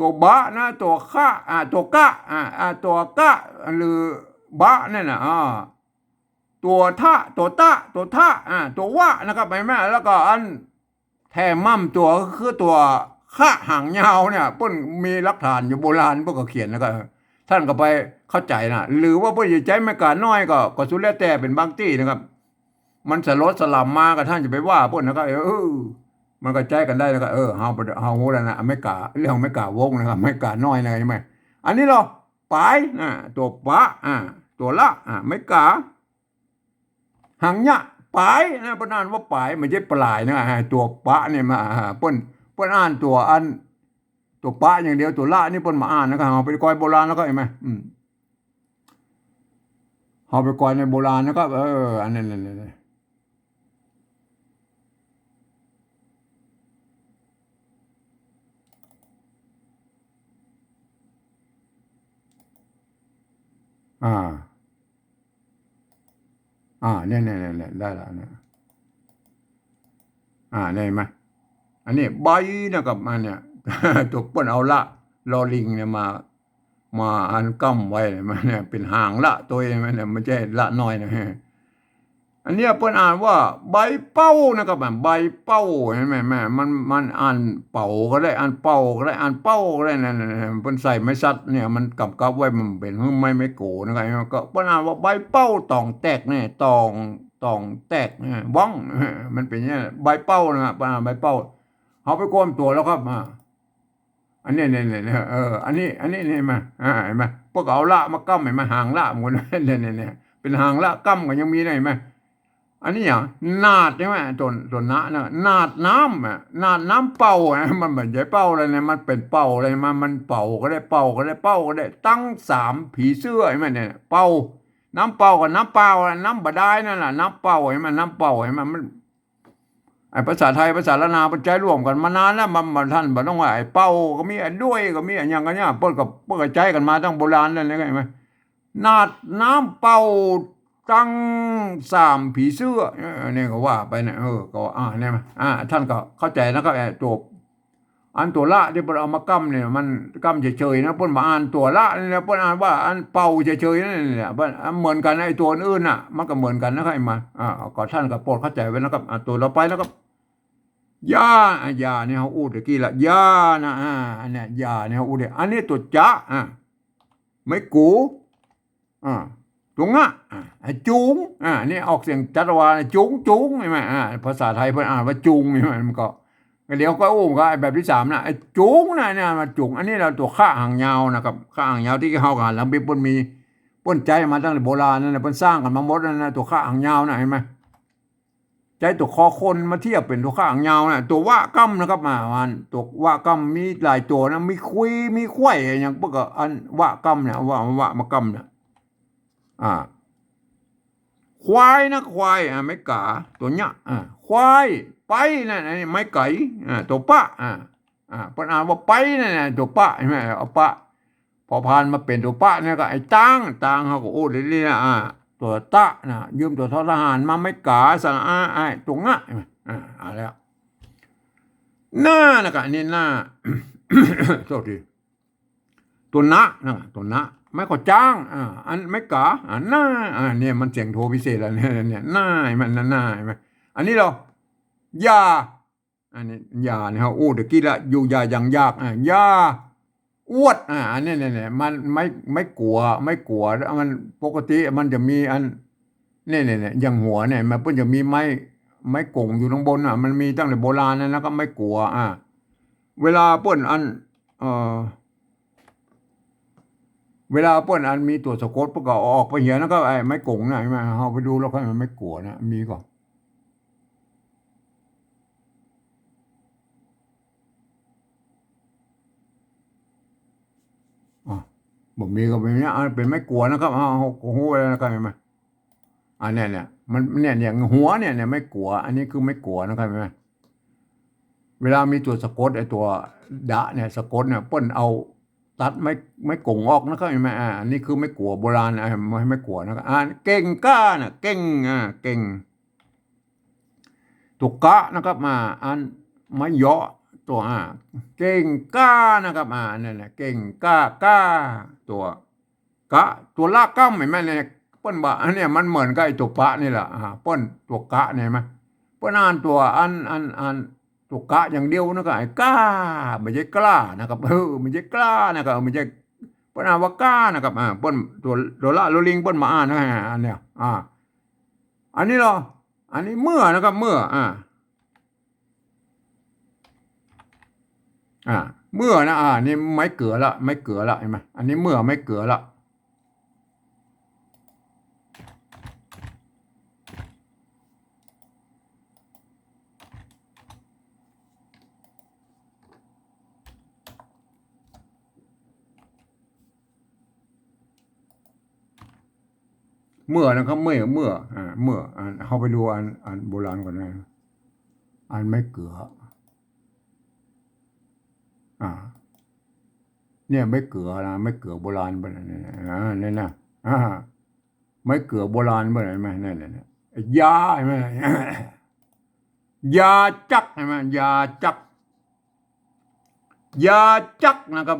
วบะนะตัวข้าตัวกะตัวกะหรือบะเนี่ยนะตัวท่าตัวตะตัวท่าตัววะนะครับไปแม่แล้วก็อันแทมั่มตัวก็คือตัวข้าหางยาวเนี่ยเพิ่นมีหลักฐานอยู่โบราณเพิ่นก็เขียนนะครับท่านก็ไปเข้าใจนะหรือว่าเพิ่นใจไม่กล้าน้อยก็สุดแล้วแต่เป็นบางที่นะครับมันสลดสลัมมากับท่านจะไปว่าเพิ่นนะครับมันก็ใจกันได้นะครับเฮาโหแล้วนะไม่กล้าเรื่องไม่กล้าวงนะครับไม่กล้าน้อยนะใช่ไหมอันนี้เราปายตัวปะตัวละไม่กล้าหังเนี่ยปายนะประนานว่าปายไม่ใช่ปลายนะตัวปะเนี่ยมาเปิ้นอ่านตัวอันตัวปะอย่างเดียวตัวละนี่เปิ้นมาอ่านนะครับเอาไปกอยโบราณแล้วก็เห็นไหมเอาไปกอยในโบราณนะครับอันนั้นเนี่ยได้แล้วนะได้ไหมอันนี้ใบนะครับมันเนี่ยตัวเปิ้นเอาละลอลิงเนี่ยมาอันกั้มไว้มันเนี่ยเป็นหางละตัวเองมันเนี่ยไม่ใช่ละน้อยนะอันนี้เปิ้นอ่านว่าใบเป้านะครับใบเป้าเห็นไหมแม่มันอ่านเป่าก็ได้อ่านเป้าก็ได้อ่านเป้าก็ได้นั่นเปิ้นใส่ไม้ซัดเนี่ยมันกับไว้มันเป็นไม่โกนะครับก็เปิ้นอ่านว่าใบเป้าตองแตกเนี่ยตองแตกว่องมันเป็นอย่างนี้ใบเป้านะครับใบเป้าเขาไปโกนตัวแล้วครับอันนี้เนี่ยอันนี้นี่มาเห็นไหมพวกเอาละมากั้มเห็นไหมหางละมันเนี่ยเป็นหางละกั้มก็ยังมีได้ไหมอันนี้อย่างนาดใช่ไหมตัวนะนาดน้ำนาดน้ำเป่ามันเหมือนใหญ่เป่าเลยเนี่ยมันเป็นเป่าเลยมันเป่าก็ได้เป่าก็ได้ตั้ง3ผีเสื้อใช่ไหมเนี่ยเป่าน้ำเป่ากับน้ำเปล่าน้ำบาดาลนั่นแหละน้ำเป่าใช่ไหมน้ำเป่าใช่ไหมมันภาษาไทยภาษาละนาปัจจัยร่วมกันมานานแล้วมันท่านบอกต้องว่าไอ้เป่าก็มีด้วยก็มีอย่างกันเนี่ยเปิ้ลกับใจกันมาตั้งโบราณเลยนะเห็นไหมนาดน้ำเป่าตั้ง3ผีเสื้อเนี่ยก็ว่าไปเนี่ยก็เนี่ยท่านก็เข้าใจนะก็จบอันตัวละที่เปิ้ลเอามากั้มเนี่ยมันกั้มเฉยๆนะเปิ้ลมาอ่านตัวละเนี่ยเปิ้ลอ่านว่าอันเป่าเฉยๆนั่นแหละเหมือนกันไอ้ตัวอื่นน่ะมันก็เหมือนกันนะครับมาก็ท่านก็โปรดเข้าใจไว้นะครับตัวเราไปนะครับยาเนี่ยเขาอูดเมื่อกี้ละยานะอันเนี้ยยาเนี่ยเขาอูดอันนี้ตัวจ้าไม่กูจุงจุงนี่ออกเสียงจัตวาจุงใช่ไหมภาษาไทยเพิ่นอ่านว่าจุงใช่ไหมมันก็เดี๋ยวก็ก็แบบที่3นะจุงนะเนี่ยมาจุงอันนี้เราตัวข้าหางยาวนะครับข้าหางยาวที่เขากันแล้วเปิ้นมีเปิ้นใจมาตั้งแต่โบราณนั่นแหละเปิ้นสร้างกันมาหมดนั่นนะตัวข้าหางยาวนะเห็นไหมใจตัวคอคนมาเทียบเป็นตัวข้าหางยาวนะตัวว่ากั้มนะครับมันตัวว่ากั้มมีหลายตัวนะมีคุยมีไข่อย่างพวกอันว่ากั้มเนี่ยว่ามากั้มเนี่ยควายนะควายไม่กาตัวเนี้ยควายไปนั่นไม่ไก่ตัวปะปนอ่านว่าไปนั่นตัวปะใช่ไหมเอาปะพอพานมาเป็นตัวปะเนี่ยก็ไอ้ตังเขาก็โอ้เรื่อยๆตัวตะนะยืมตัวทหารมาไม่กาสระตัวงะแล้วหน้านะครับอันนี้หน้าโทษทีตัวนะตัวนะไม่ก็จ้างอันไม่กะหน้าเนี่ยมันเสียงโทพิเศษแล้วเนี่ยหน้ามันหน้าไหมอันนี้เรายาอันนี้ยาเนี่ยโอ้เดี๋ยวกี้ละอยู่ยาอย่างยากยาอ้วดอันนี้เนี่ยมันไม่กลัวมันปกติมันจะมีอัน เนี่ยอย่างหัวเนี่ยมันเพิ่นจะมีไม้กงอยู่ข้างบนอ่ะมันมีตั้งแต่โบราณนะแล้วก็ไม่กลัวเวลาเปิ้นอันเอ่อเวลาเปิ้นอันมีตัวสะกดเพิ่นก็เอาออกไปเหียแล้วก็ไอ้ไม้กงน่ะใช่ไหมเฮาไปดูแล้วค่อยมันไม่กลัวนะมีก็อ๋อบ่มีก็เป็นเนี้ยอันเป็นไม้กลัวนะครับเฮาฮู้ไว้แล้วนะครับเห็นไหมอันเนี้ยเนี่ยมันเนี่ยอย่างหัวเนี่ยไม่กลัวอันนี้คือไม่กลัวนะครับเห็นไหมเวลามีตัวสะกดไอ้ตัวดะเนี่ยสะกดเนี่ยเปิ้นเอาตัดไม้กงออกนะครับเห็นไหมอันนี้คือไม่กลัวโบราณไม่กลัวนะครับเก่งกล้าน่ะเก่งเก่ง ตัวกะนะครับอันไม่เยาะตัวเก่งกล้านะครับนั่นแหละเก่งกล้ากล้าตัวกะตัวลากก้ำเห็นไหมเนี่ยเปิ้นบ่อันเนี้ยมันเหมือนกับไอ้ตัวปะนี่แหละเปิ้นตัวกะเนี่ยไหมเปิ้นอ่านตัวอันตัวกะอย่างเดียวนะครับไอ้กล้าไม่ใช่กล้านะครับไม่ใช่กล้านะครับไม่ใช่เปิ้นอ่านว่ากล้านะครับเปิ้นตัวละโลลิงเปิ้นมาอ่านนะอันเนี้ยอันนี้เหรออันนี้เมื่อนะครับเมื่อเมื่อนะนี่ไม่เกลือละไม่เกลือละเห็นไหมอันนี้เมื่อไม่เกลือละเมื่อนะครับเมื่อเขาไปดูอันโบราณก่อนนะอันไม่เกลือเนี่ยไม่เกลือนะไม่เกลือโบราณไปเนี่ยนี่นะไม่เกลือโบราณไปไหนไหมเนี่ยยาใช่ไหมยาจักใช่ไหมยาจักยาจักนะครับ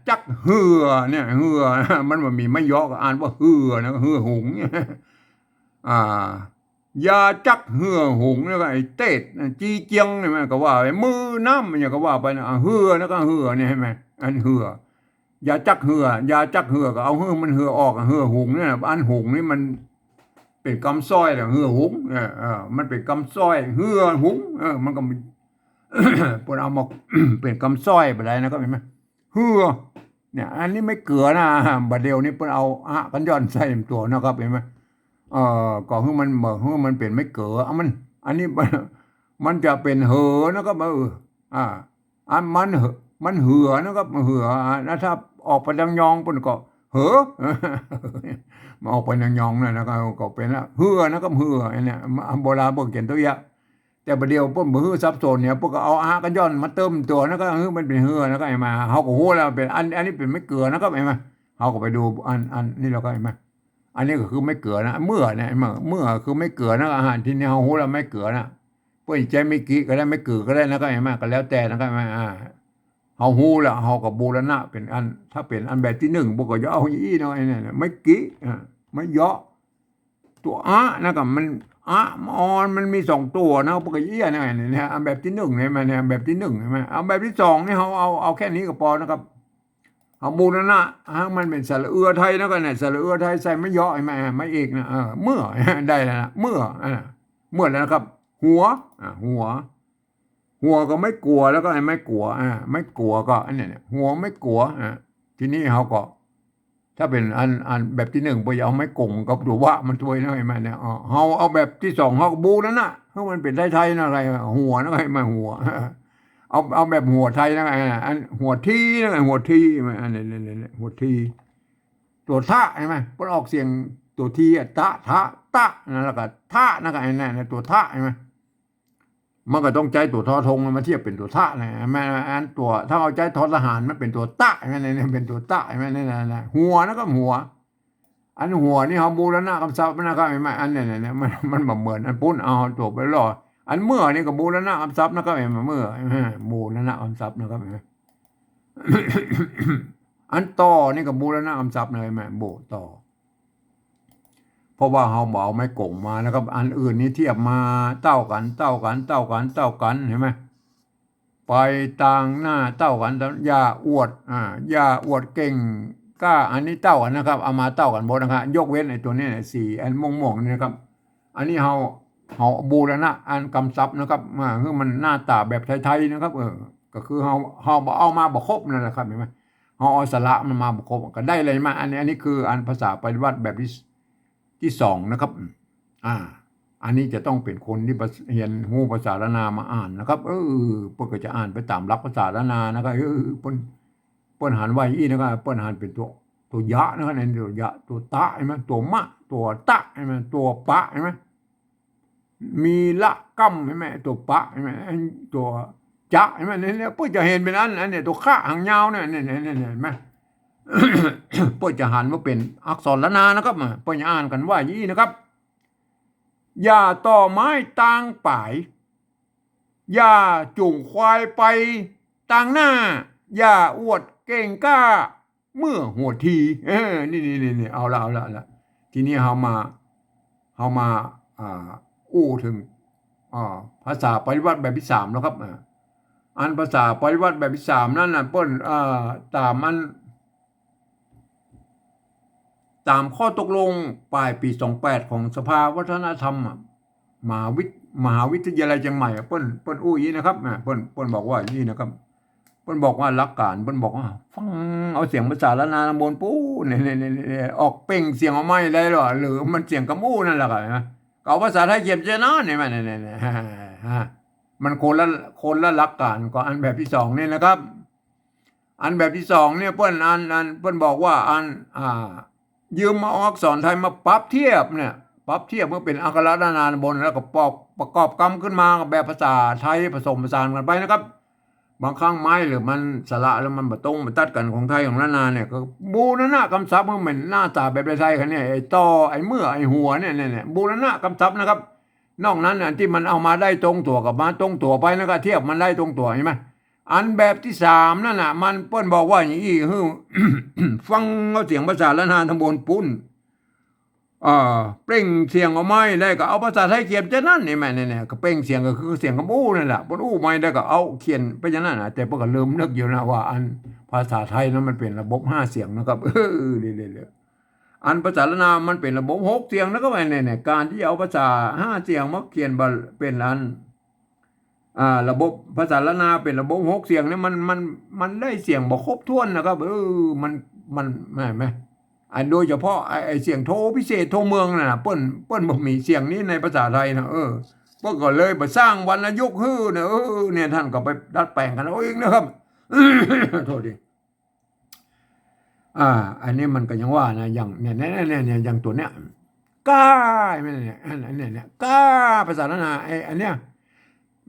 จักเหือเนี่ยเหือมันมีไม่ยอกอ่านว่าเหือนะเหือหงอ่ายาจักเหือหงแล้วก็ไอ้เต็ดจีเจียงใช่ไหมก็ว่าไอ้มือน้ำเนี่ยก็ว่าไปนะเหือแล้วก็เหือเนี่ยใช่ไหมอันเหือยาจักเหือยาจักเหือก็เอาเหือมันเหือออกเหือหงเนี่ยอันหงนี่มันเป็นกำซ้อยแต่เหือหงมันเป็นกำซ้อยเหือหงมันก็ปนเอามาเป็นกำซ้อยไปได้นะก็เห็นไหมเหือเนี่ยอันนี้ไม่เกลือนะบัดเดียวนี้เพิ่นเอากันย้อนใส่ตัวนะครับเห็นไหมก่อนที่มันเหมือนที่มันเป็นไม่เกลือมันอันนี้มันจะเป็นเหอนะครับอันมันเหือนะครับเหือนะถ้าออกไปดังยองเพิ่นก็เหอมาออกไปดังยองนั่นนะครับก็เป็นละเหือนะครับเหืออันเนี้ยโบราณพวกเขียนตัวอย่างแต่ประเดี๋ยวเพิ่นบ่ฮือซับซ้อนเนี่ยพวกก็เอากันย้อนมาเติมตัวนะก็มันเป็นเหือนะก็ไอ้มาเฮาก็ฮู้แล้วเป็นอันนี้เป็นไม่เกลือนะครับไอ้มาเฮาก็ไปดูอันนี่เราก็ไอ้มาอันนี้ก็คือไม่เกลือนะเมื่อเนี่ยเมื่อคือไม่เกลือนะอาหารที่นี่เฮาฮู้แล้วไม่เกลือนะเพิ่นใจไม่กี่ก็ได้ไม่เกลือก็ได้นะก็ไอ้มาก็แล้วแต่นะก็ไอ้มาเฮาฮู้แล้วเฮาก็บูรณะเป็นอันถ้าเป็นอันแบบที่1พวกก็จะเอาอีเนาะไอ้นี่ไม่กี่ไม่เยาะตัวนะครับมันมันมี2 ตัวนะปกติเนี่ยอันแบบที่1เนี่ยมันเนี่ยแบบที่1ใช่ไหมเอาแบบที่2นี่เอาแค่นี้ก็พอนะครับเอาบูรณะมันเป็นสระเอือไทยนะก็เนี่ยสระเอือไทยใส่ไม่ย่อใช่ไหมไม่เอกนะเมื่อได้แล้วนะเมื่อแล้วนะครับหัวหัวก็ไม่กลัวแล้วก็ไม่กลัวไม่กลัวก็อันนี้เนี่ยหัวไม่กลัวทีนี้เขาก็ถ้าเป็นอันแบบที่1ไปเอาไม้กงกับตัววะมันช่วยนะไอ้มันเนี่ยเฮาเอาแบบที่2เฮาก็บูนั่นน่ะเพราะมันเป็นไทยๆนะอะไรหัวนะไอ้มาหัวเอาแบบหัวไทยนะไอ้อันหัวที่นะไอ้หัวที่มันอันนี้หัวที่ตัวทะใช่ไหมเพิ่นออกเสียงตัวที่ตะทะนั่นแล้วก็ทะนะไอ้นั่นตัวทะใช่ไหมมันก็ต้องใจตัวทอทงมาเทียบเป็นตัวทะนะแม่อันตัวถ้าเอาใจทอทหารมันเป็นตัวตะใช่ไหมเนี่ยเป็นตัวตะใช่ไหมนี่หัวนะก็หัวอันหัวนี่เขาบูรณะคำศัพท์นะครับไม่อันเนี่ยมันเหมือนอันปุ้นเอาตัวไปรออันเมื่อนี่ก็บูรณะคำศัพท์นะครับเมื่อบูรณะคำศัพท์นะครับอันต่อนี่ก็บูรณะคำศัพท์เลยแม่โบต่อเพราะว่าเขาเอาไม่กงมานะครับอันอื่นนี้เทียบมาเต้ากันเห็นไหมไปต่างหน้าเต้ากันอย่าอวดอย่าอวดเก่งกล้าอันนี้เต้ากันนะครับเอามาเต้ากันหมดนะครับยกเว้นไอ้ตัวนี้4อันม่วงๆนี่นะครับ อันนี้เฮาบูรณะอันกำซับนะครับคือมันหน้าตาแบบไทยๆนะครับก็คือเฮาบ่เอามาบ่ครบนั่นแหละครับเห็นไหมเฮาเอาสระมันมาบ่ครบก็ได้เลยมาอันนี้คืออันภาษาปฏิวัติแบบที่สองนะครับอันนี้จะต้องเป็นคนที่เรียนฮู้ภาษาละนามาอ่านนะครับเพิ่นก็จะอ่านไปตามหลักภาษาละนานะครับเปิ้นหันไว้อีนะครับเปิ้นหันเป็นตัวยะนะครับในตัวยะตัวตะใช่ไหมตัวมะตัวตะใช่ไหมตัวปะใช่ไหมมีละกัมใช่ไหมตัวปะใช่ไหมตัวจะใช่ไหมเนี่ยเพื่อจะเห็นเป็นอันเนี่ยตัวข้าหางยาวเนี่ยเห็นไหม เพื่อจะหันมาเป็นอักษรละนานะครับเพื่อจะอ่านกันว่ายี่นะครับอย่าต่อไม้ต่างป่ายอย่าจุงควายไปต่างหน้าอย่าอวดเก่งกล้าเมื่อหัวทีนี่เอาละทีนี้เฮามาอู้ถึงภาษาปฏิวัติแบบที่สามแล้วครับอันภาษาปฏิวัติแบบที่สามนั่นน่ะเปิ้นตามมันตามข้อตกลงปลายปี28ของสภาวัฒนธรรมมหาวิทยาลัยเชียงใหม่เปิ้นอู้อย่างนี้นะครับเปิ้นบอกว่าอย่างนี้นะครับเปิ้นบอกว่าหลักการเปิ้นบอกว่าฟังเอาเสียงภาษาละนามนปูเนี่ยออกเป่งเสียงออกไม่ได้หรอหรือมันเสียงกระมู้นั่นแหละครับเอาภาษาไทยเขียนเจนะเนี่ยมันคนละหลักการก็อันแบบที่สองนี่นะครับอันแบบที่สองเนี่ยเปิ้นบอกว่ายืมมาอักษรไทยมาปรับเทียบเนี่ยปรับเทียบเมื่อเป็นอักขระนามบนแล้วก็ประกอบกรรมขึ้นมาแบบภาษาไทยผสมผสานกันไปนะครับบางครั้งไม้หรือมันสระแล้วมันมาตัดกันของไทยของล้านนาเนี่ยก็บูรณะกำซับมันเหมือนหน้าตาแบบไทยกันเนี่ยไอ้ตอไอ้เมื่อไอ้หัวเนี่ยบูรณะกำซับนะครับนอกนั้นที่มันเอามาได้ตรงตัวกับมาตรงตัวไปแล้วก็เทียบมันได้ตรงตัวใช่ไหมอันแบบที่สามนั่นน่ะมันเปิ้นบอกว่าอย่างนี้คือ ฟังเอาเสียงภาษาละนานทางบนปุ้นเปล่งเสียงเอาไม้ได้ก็เอาภาษาไทยเขียนจะนั่นนี่แม่เนี่ยก็เปล่งเสียงก็คือเสียงกระบู้นั่นแหละบนอู้ไม้ได้ก็เอาเขียนไปอย่างนั้นนะแต่พวกก็ลืมนึกอยู่นะว่าอันภาษาไทยนั้นมันเป็นระบบ5เสียงนะครับเรื่อยๆอันภาษาละนามันเป็นระบบ6เสียงนะครับเนี่ยการที่เอาภาษา5เสียงมาเขียนเป็นอันระบบภาษาละนาเป็นระบบ6เสียงเนี่ยมันได้เสียงบ่ครบถ้วนนะครับมันไหมโดยเฉพาะไอ้เสียงโทพิเศษโทเมืองน่ะเปิ้นบ่มีเสียงนี้ในภาษาไทยนะเปิ้นก็เลยไปสร้างวรรณยุกต์เนี่ยเนี่ยท่านก็ไปดัดแปลงกันเอาเองนะครับโทษดิอันนี้มันก็ยังว่านะอย่างเนี่ยอย่างตัวเนี้ยก้าเนี่ยก้าภาษาละนาอันเนี้ย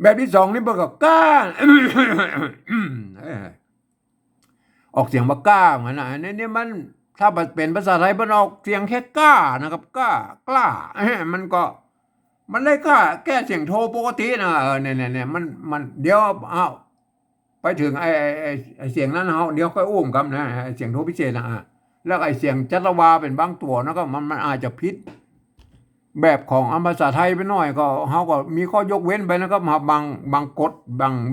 แบบที่สองนี่เปิ้นก็ก้าออกเสียงว่าก้าเหมือนอันนี้มันถ้าเป็นภาษาไทยมันออกเสียงแค่ก้านะครับก้ากล้ามันได้ก้าแก้เสียงโทปกตินะเนี่ยมันเดี๋ยวไปถึงไอ้เสียงนั้นเดี๋ยวค่อยอุ้มกันนะเสียงโทพิเศษนะแล้วไอ้เสียงจัตวาเป็นบางตัวนะก็มันอาจจะผิดแบบของภาษาไทยไปหน่อยก็เขาก็มีข้อยกเว้นไปนะครับบางกฎ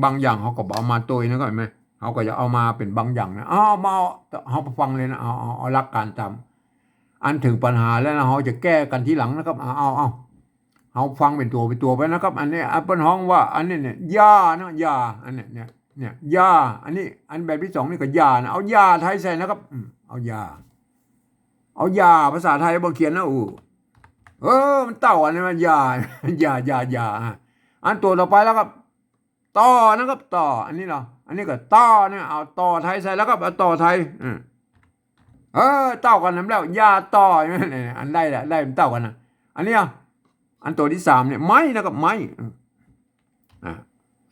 บางอย่างเขาก็เอามาตัวนะครับเห็นไหมเขาก็จะเอามาเป็นบางอย่างนะมาเขาฟังเลยนะเอาหลักการจำอันถึงปัญหาแล้วนะเขาจะแก้กันทีหลังนะครับเขาฟังเป็นตัวไปนะครับอันนี้เป็นห้องว่าอันนี้เนี่ยยานะยาอันนี้เนี่ยยาอันนี้อันแบบที่สองนี่ก็ยานะเอายาไทยใส่นะครับเอายาภาษาไทยบางเขียนนะมันเต่าอันนี้มันยาอันตัวต่อไปแล้วครับต่อนะครับต่ออันนี้เหรออันนี้ก็ต่อเนี่ยเอาต่อไทยใส่แล้วก็เอาต่อไทยเต่ากันแล้วยาต่อเนี่ยอันได้เป็นเต่ากันนะอันนี้อันตัวที่สามเนี่ยไม้นะครับไม้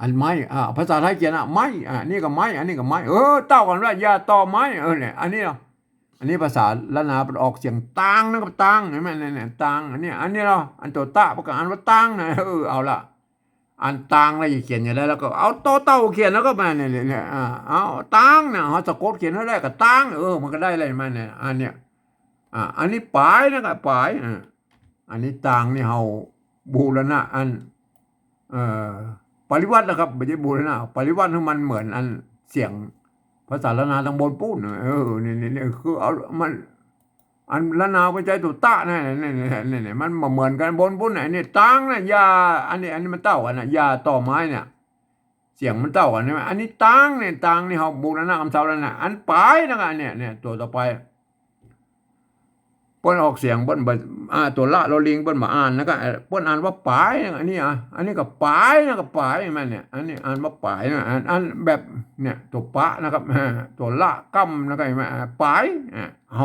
อันไม้ภาษาไทยเขียนไม้นี่ก็ไม้อันนี้ก็ไม้เต่ากันแล้วยาต่อไม้เนี่ยอันนี้เหรออันนี้ภาษาละนาออกเสียงตังนะครับตังเห็นไหมเนี่ยตังอันนี้เหรออันตัวตะประกาศอันว่าตังนะเอาละอันตังอะไรเขียนอย่างไรแล้วก็เอาโตเต้าเขียนแล้วก็มาเนี่ยเอาตังเนี่ยเขาสะกดเขียนให้ได้กับตังมันก็ได้อะไรมาเนี่ยอันเนี้ยอันนี้ปลายนะครับปลายอันนี้ตังนี่เขาบูรณะอันปริวัตินะครับไม่ใช่บูรณะปริวัติมันเหมือนอันเสียงภาษาละนาทางบนปุ้นนี่คือเอามัน อันละนาวเป็นใจตัวตะนี่มันบ่เหมือนกันบนบุญไหนนี่ตังนะยาอันนี้มันเต้ากันนะยาต่อไม้เนี่ยเสียงมันเต้ากันใช่ไหมอันนี้ตังเนี่ยตังนี่เขาบูรณะคำเสาแล้วนะอันปลายนะกันเนี่ยตัวต่อไปเปิ้นออกเสียงเปิ้นบ่ตัวละเราลิงเปิ้นบ่อ่านนะก็เปิ้นอ่านว่าปลายอันนี้อันนี้ก็ปลายนะก็ปลายมันเนี่ยอันนี้อ่านว่าปลายนะอันแบบเนี่ยตัวปะนะครับตัวละกั้มนะก็ไอ้ปลายเฮ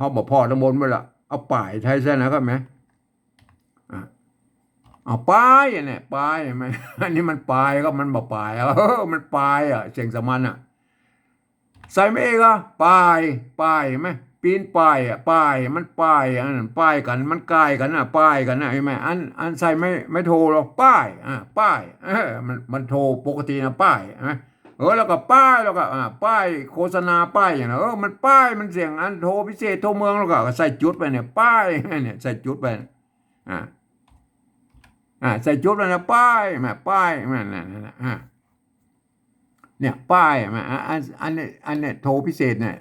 าบ่พอตำบลไว้ละเอาปลายไทยซะนะครับแม่เอาปลายเนี่ยปลายไหมอันนี้มันปลายก็มันบ่ปลายมันปลายเสียงสามัญใส่ไม่เองปลายไหมปีนป้ายป้ายมันป้ายอันป้ายกันมันกายกันป้ายกันใช่ไหมอันใส่ไม่โทรหรอกป้ายป้ายมันโทรปกตินะป้ายแล้วก็ป้ายแล้วก็ป้ายโฆษณาป้ายอย่างนั้นมันป้ายมันเสียงอันโทรพิเศษโทรเมืองแล้วก็ใส่จุดไปเนี่ยป้ายเนี่ยใส่จุดไปใส่จุดแล้วนะป้ายป้ายเนี่ยป้ายอันนี้โทรพิเศษเนี่ย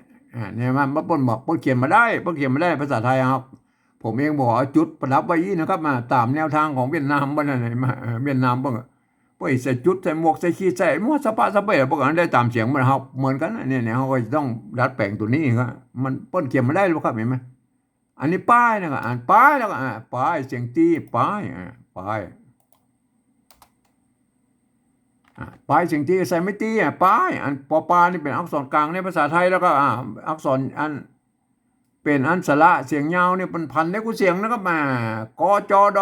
มันปนบอกปนเขียนมาได้ภาษาไทยครับผมเองบอกเอาจุดประดับไว้นะครับมาตามแนวทางของเวียดนามบ้านไหนมาเวียดนามบ้างพวกใส่จุดใส่หมวกใส่ขีดใส่หมวกสปะสเปรย์พวกนั้นได้ตามเสียงมันครับเหมือนกันเนี่ยเขาก็ต้องดัดแปลงตัวนี้ครับมันปนเขียนมาได้หรือครับเห็นไหมอันนี้ป้ายนะครับอ่านป้ายแล้วก็ป้ายเสียงตีป้ายปลายสิ่งที่ใส่ไม่ตีปลายอันปอปลานี่เป็นอักษรกลางในภาษาไทยแล้วก็อักษรอันเป็นอันสระเสียงยาวเนี่ยเป็นพันในกูเสียงนะครับมากจด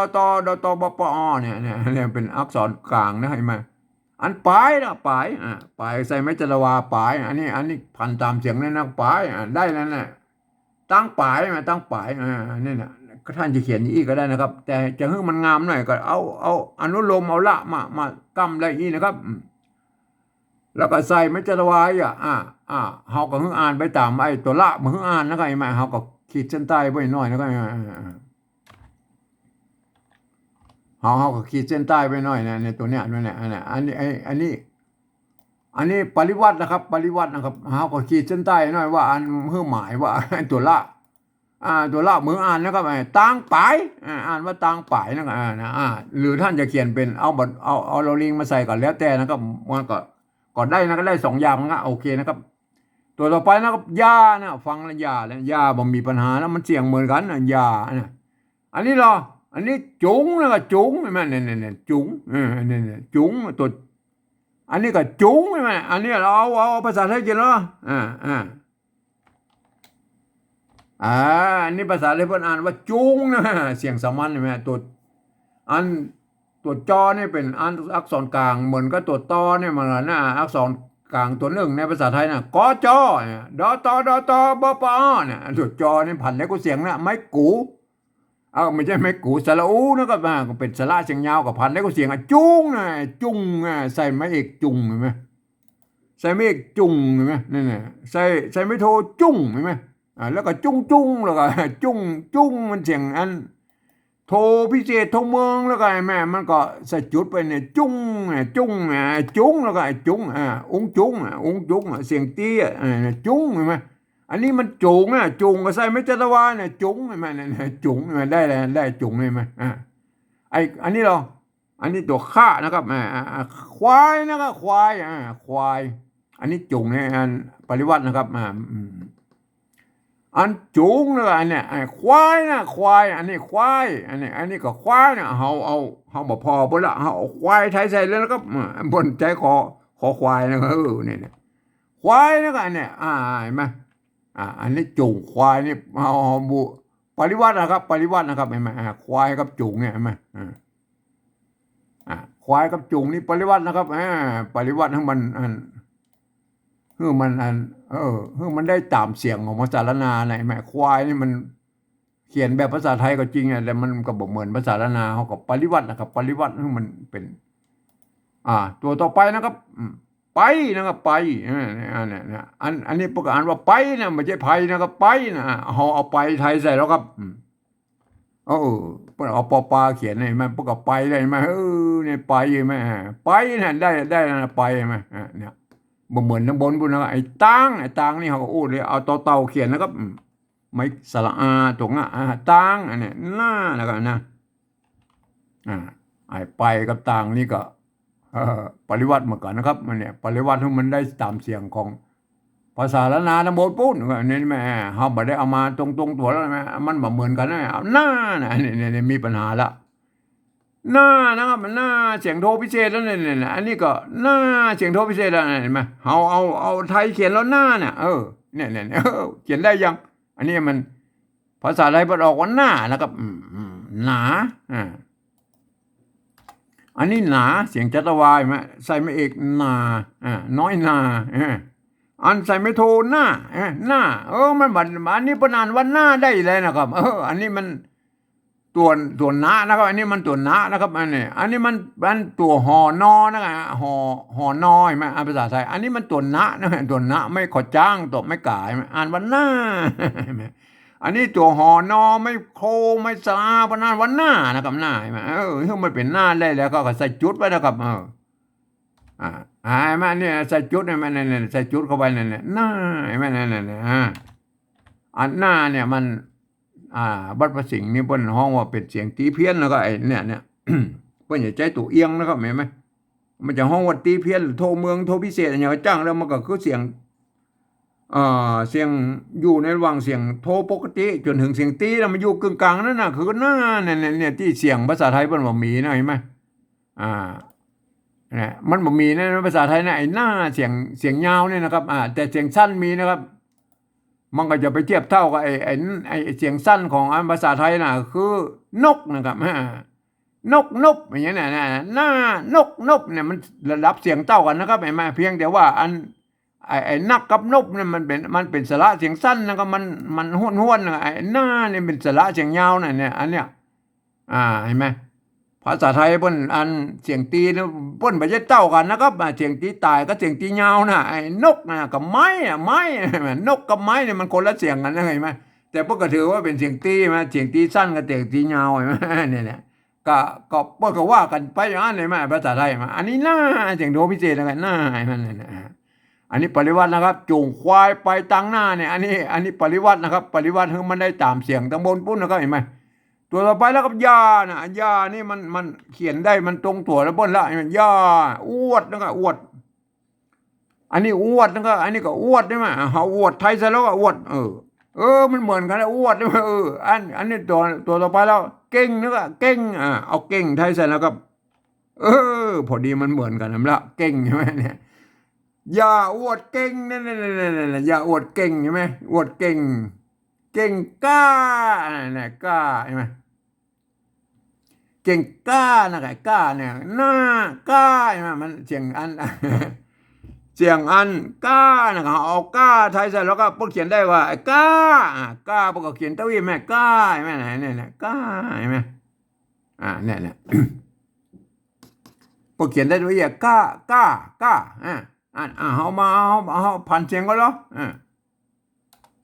ตบปอเนี่ยเป็นอักษรกลางนะเห็นไหมอันปลายนะปลายใส่ไม่จรวาปลายอันนี้พันตามเสียงนี่นะปลายได้แล้วนะตั้งปลายตั้งปลายนี่นะก็ท่านจะเขียนอีกก็ได้นะครับแต่จะให้มันงามหน่อยก็เอาอนุโลมเอาละมากำได้อีนะครับแล้วก็ใส่ไม่จรวายเฮาก็เพิ่งอ่านไปตามไอ้ตัวละมันเพิ่งอ่านนะครับไอ้แม่เฮาก็ขีดเส้นใต้ไว้หน่อยนะครับเฮาก็ขีดเส้นใต้ไปหน่อยในตัวเนี้ยนั่นแหละอันนี้ปริวัตินะครับเฮาก็ขีดเส้นใต้หน่อยว่าอันเพิ่งหมายว่าตัวละตัวละมืออ่านนะครับตางปายอ่านว่าตางปายนะครับหรือท่านจะเขียนเป็นเอาเราลิงมาใส่ก่อนแล้วแต่นะครับมันก็ได้นะก็ได้2อย่างนะโอเคนะครับตัวต่อไปนะครับยานะฟังแล้วยาบ่มีปัญหาแล้วมันเสียงเหมือนกันยาอันนี้เหรออันนี้จุงนะครับจุงใช่ไหมเนี่ยจุงเนี่ยจุงตัวอันนี้ก็จุงใช่ไหมอันนี้เราเอาภาษาไทยกินเหรออันนี้ภาษาไทยเพิ่นอ่านว่าจุงนะเสียงสามัญใช่ไหมตัวจอนี่เป็นอักษรกลางเหมือนกับตัวตอเนี่ยมันอักษรกลางตัวหนึ่งในภาษาไทยกจดตบปเนี่ยตัวจอนี่ผันแล้วก็เสียงไม่กูไม่ใช่ไม่กูสระอูนะครับก็เป็นสระเสียงยาวกับพันแล้วก็เสียงจุงนะจุงใส่ไม้เอกจุงเห็นไหมใส่ไม้เอกจุงเห็นไหมนี่ใส่ไม้โทจุงเห็นไหมแล้วก็จุงแล้วก็จุงมันเสียงอันโทพิเศษโทเมืองแล้วก็แม่มันก็ใส่จุดไปเนี่ยจุงแล้วก็จุงองจุงเสียงเตี้ยจุงเห็นไหมอันนี้มันจุงจุงก็ใส่ไม่จัตวาเนี่ยจุงเห็นไหมเนี่ยจุงได้จุงเห็นไหมอันนี้อันนี้ตัวข้านะครับควายนะครับควายอันนี้จุงเนี่ยอันปริวัตินะครับอันจุงเลยอันเนี้ยควายอันนี้ควายอันนี้ก็ควายเฮาบ่พอบ่ละเฮาควายไทยใส่แล้วนะครับบนใจคอควายนะครับเนี่ยควายนะครับอันเนี้ยเห็นไหมอันนี้จุงควายนี่เฮาบุปริวัตินะครับเห็นไหมควายกับจุงเนี่ยเห็นไหมควายกับจุงนี่ปริวัตินะครับปริวัติทั้งมันมันมันได้ตามเสียงของภาษาละนาไหนแม่ควายนี่มันเขียนแบบภาษาไทยก็จริงแต่มันก็บ่เหมือนภาษาละนาเขาก็ปริวัตินะครับปริวัติมันเป็นตัวต่อไปนะครับไปนะครับไปอันนี้ประกาศว่าไปนะไม่ใช่ไผนะครับไปนะเอาไปไทยใส่แล้วครับเอาปอปลาเขียนให้มันประกาศไปได้ไหมเนี่ยไปไหมไปนะได้นะไปไหมเนี่ยบ่เหมือนน้ำบนบุญนะไอ้ตังนี่เขาก็อู้เลยเอาเต่าเขียนนะครับ ไม่สระอาตรงต่างอันนี้หน้านะครับนะไอ้ไปกับต่างนี่ก็ปริวัติเหมือนกันนะครับมันเนี่ยปริวัติที่มันได้ตามเสียงของภาษาละนาทั้งหมดปุ๊บนี่แม่เขาไม่ได้เอามาตรงตัวแล้วแม่มันแบบเหมือนกันนะหน้านะนี่มีปัญหาละหน้านะครับมันหน้าเสียงโทพิเศษแล้วเนี่ยอันนี้ก็หน้าเสียงโทพิเศษแล้วเห็นไหมเอาไทยเขียนแล้วหน้าเนี่ยเนี่ยเขียนได้ยังอันนี้มันภาษาไทยมันออกว่าหน้านะครับหนาอันนี้หนาเสียงจัตวายไหมใส่ไม่เอกนาน้อยนาอันใส่ไม่โทหน้าหน้ามันบัดอันนี้ประนานวันหน้าได้เลยนะครับอันนี้มันตัวหนานะครับอันนี้มันตัวหนานะครับอันนี้มันตัวหอนอนะครับหอนอใช่ไหมภาษาไทยอันนี้มันตัวหนานะตัวหนาไม่ขอจ้างตัวไม่กายอ่านวันหน้าอันนี้ตัวหอนอไม่โคไม่สาปนานวันหน้านะครับหน้าใช่ไหมมันเป็นหน้าได้แล้วก็ใส่จุดไว้นะครับมันเนี่ยใส่จุดเนี่ยมันเนี่ยใส่จุดเข้าไปเนี่ยหน้าใช่ไหมเนี่ยอันหน้าเนี่ยมันบัดประสิงห์นี่เปิ้นห้องว่าเป็นเสียงตีเพี้ยนแล้วก็ไอ้เนี่ยเปิ้นอย่าใจตัวเอียงนะครับเห็นไหมมันจะห้องว่าตีเพี้ยนโทเมืองโทพิเศษอย่างจ้างแล้วมันก็คือเสียงอยู่ในระหว่างเสียงโทปกติจนถึงเสียงตีแล้วมันอยู่กึ่งกลางนั่นน่ะคือหน้าเนี่ยที่เสียงภาษาไทยมันบ่มีนะเห็นไหมเนี่ยมันบ่มีนะภาษาไทยนะไอ้หน้าเสียงยาวเนี่ยนะครับแต่เสียงสั้นมีนะครับมันก็จะไปเทียบเท่ากับไอ้เสียงสั้นของภาษาไทยน่ะคือนกนะครับนบอย่างเงี้ยนะหน้านบเนี่ยมันระดับเสียงเท่ากันนะครับเห็นไหมเพียงแต่ว่าไอ้นักกับนบเนี่ยมันเป็นสระเสียงสั้นนะครับมันห้วนไอ้หน้าเนี่ยเป็นสระเสียงยาวเนี่ยอันเนี้ยเห็นไหมภาษาไทยเปิ้นอันเสียงตีเปิ้นบ่ใช่เท่ากันนะครับเสียงตีตายกับเสียงตียาวนะไอ้นกนะกับไม้นกกับไม้เนี่ยมันคนละเสียงกันนะเห็นไหมแต่พวกก็ถือว่าเป็นเสียงตีมาเสียงตีสั้นกับเสียงตียาวเห็นไหมเนี่ยก็พวกก็ว่ากันไปอย่างนั้นเลยไหมภาษาไทยมาอันนี้หน้าเสียงโทพิเศษอะไรหน้ามันอันนี้ปริวัตินะครับจูงควายไปตั้งหน้าเนี่ยอันนี้ปริวัตินะครับปริวัติคือมันได้ตามเสียงตั้งบนปุ้นนะครับเห็นไหมตัวต่อไปแล้วกับยานะยานี่มันเขียนได้มันตรงตัวแล้วบนละมันยาอวดนะครับอวดอันนี้อวดนะครับอันนี้ก็อวดใช่ไหมเขาอวดไทยซะแล้วก็อวดมันเหมือนกันนะอวดใช่ไหมอันนี้ตัวต่อไปแล้วเก่งนะครับเก่งเอาเก่งไทยใส่แล้วก็พอดีมันเหมือนกันนะละเก่งใช่ไหมเนี่ยอย่าอวดเก่งนั่นอย่าอวดเก่งใช่ไหมอวดเก่งกล้าเนี่ยกล้าใช่ไหมเก่งกล้านะไก่กล้าเนี่ยหน้ากล้าใช่ไหมมันเสียงอันกล้านะครับเอากล้าไทยใส่แล้วก็พวกเขียนได้ว่ากล้ากล้าพวกก็เขียนตะวีแม่กล้าใช่ไหมเนี่ยกล้าใช่ไหมเนี่ยพวกเขียนได้ด้วยกล้เอาพันเสียงก็แล้ว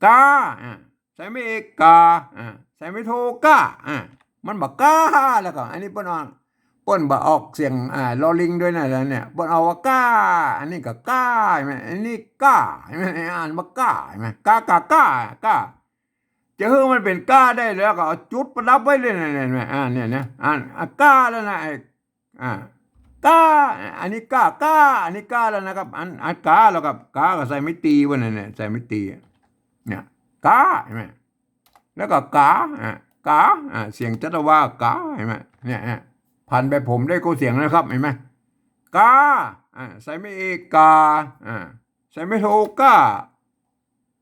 กล้าใส่ไม่เอกกาใส่ไม่โทกามันบอกกาแล้วก็อันนี้เปิ้นบอกออกเสียงลอลิงด้วยนะเนี่ยเปิ้นเอาว่ากาอันนี้ก็กาใช่ไหมอันนี้กาใช่ไหมอ่านว่ากาใช่ไหมกจะให้มันเป็นกาได้แล้วก็เอาจุดประดับไว้เลยเนี่ยเนี่ยกาแล้วนะกาอันนี้กาอันนี้กาแล้วนะครับอันกาแล้วกับกาก็ใส่ไม่ตีวะเนี่ยใส่ไม่ตีเนี่ยกาใช่ไหมแล้วก็กาเสียงจัตวากาเห็นไหมเนี่ยพันไปผมได้ก็เสียงนะครับเห็นไหมกาใส่ไม่เอกกาใส่ไม่โทกา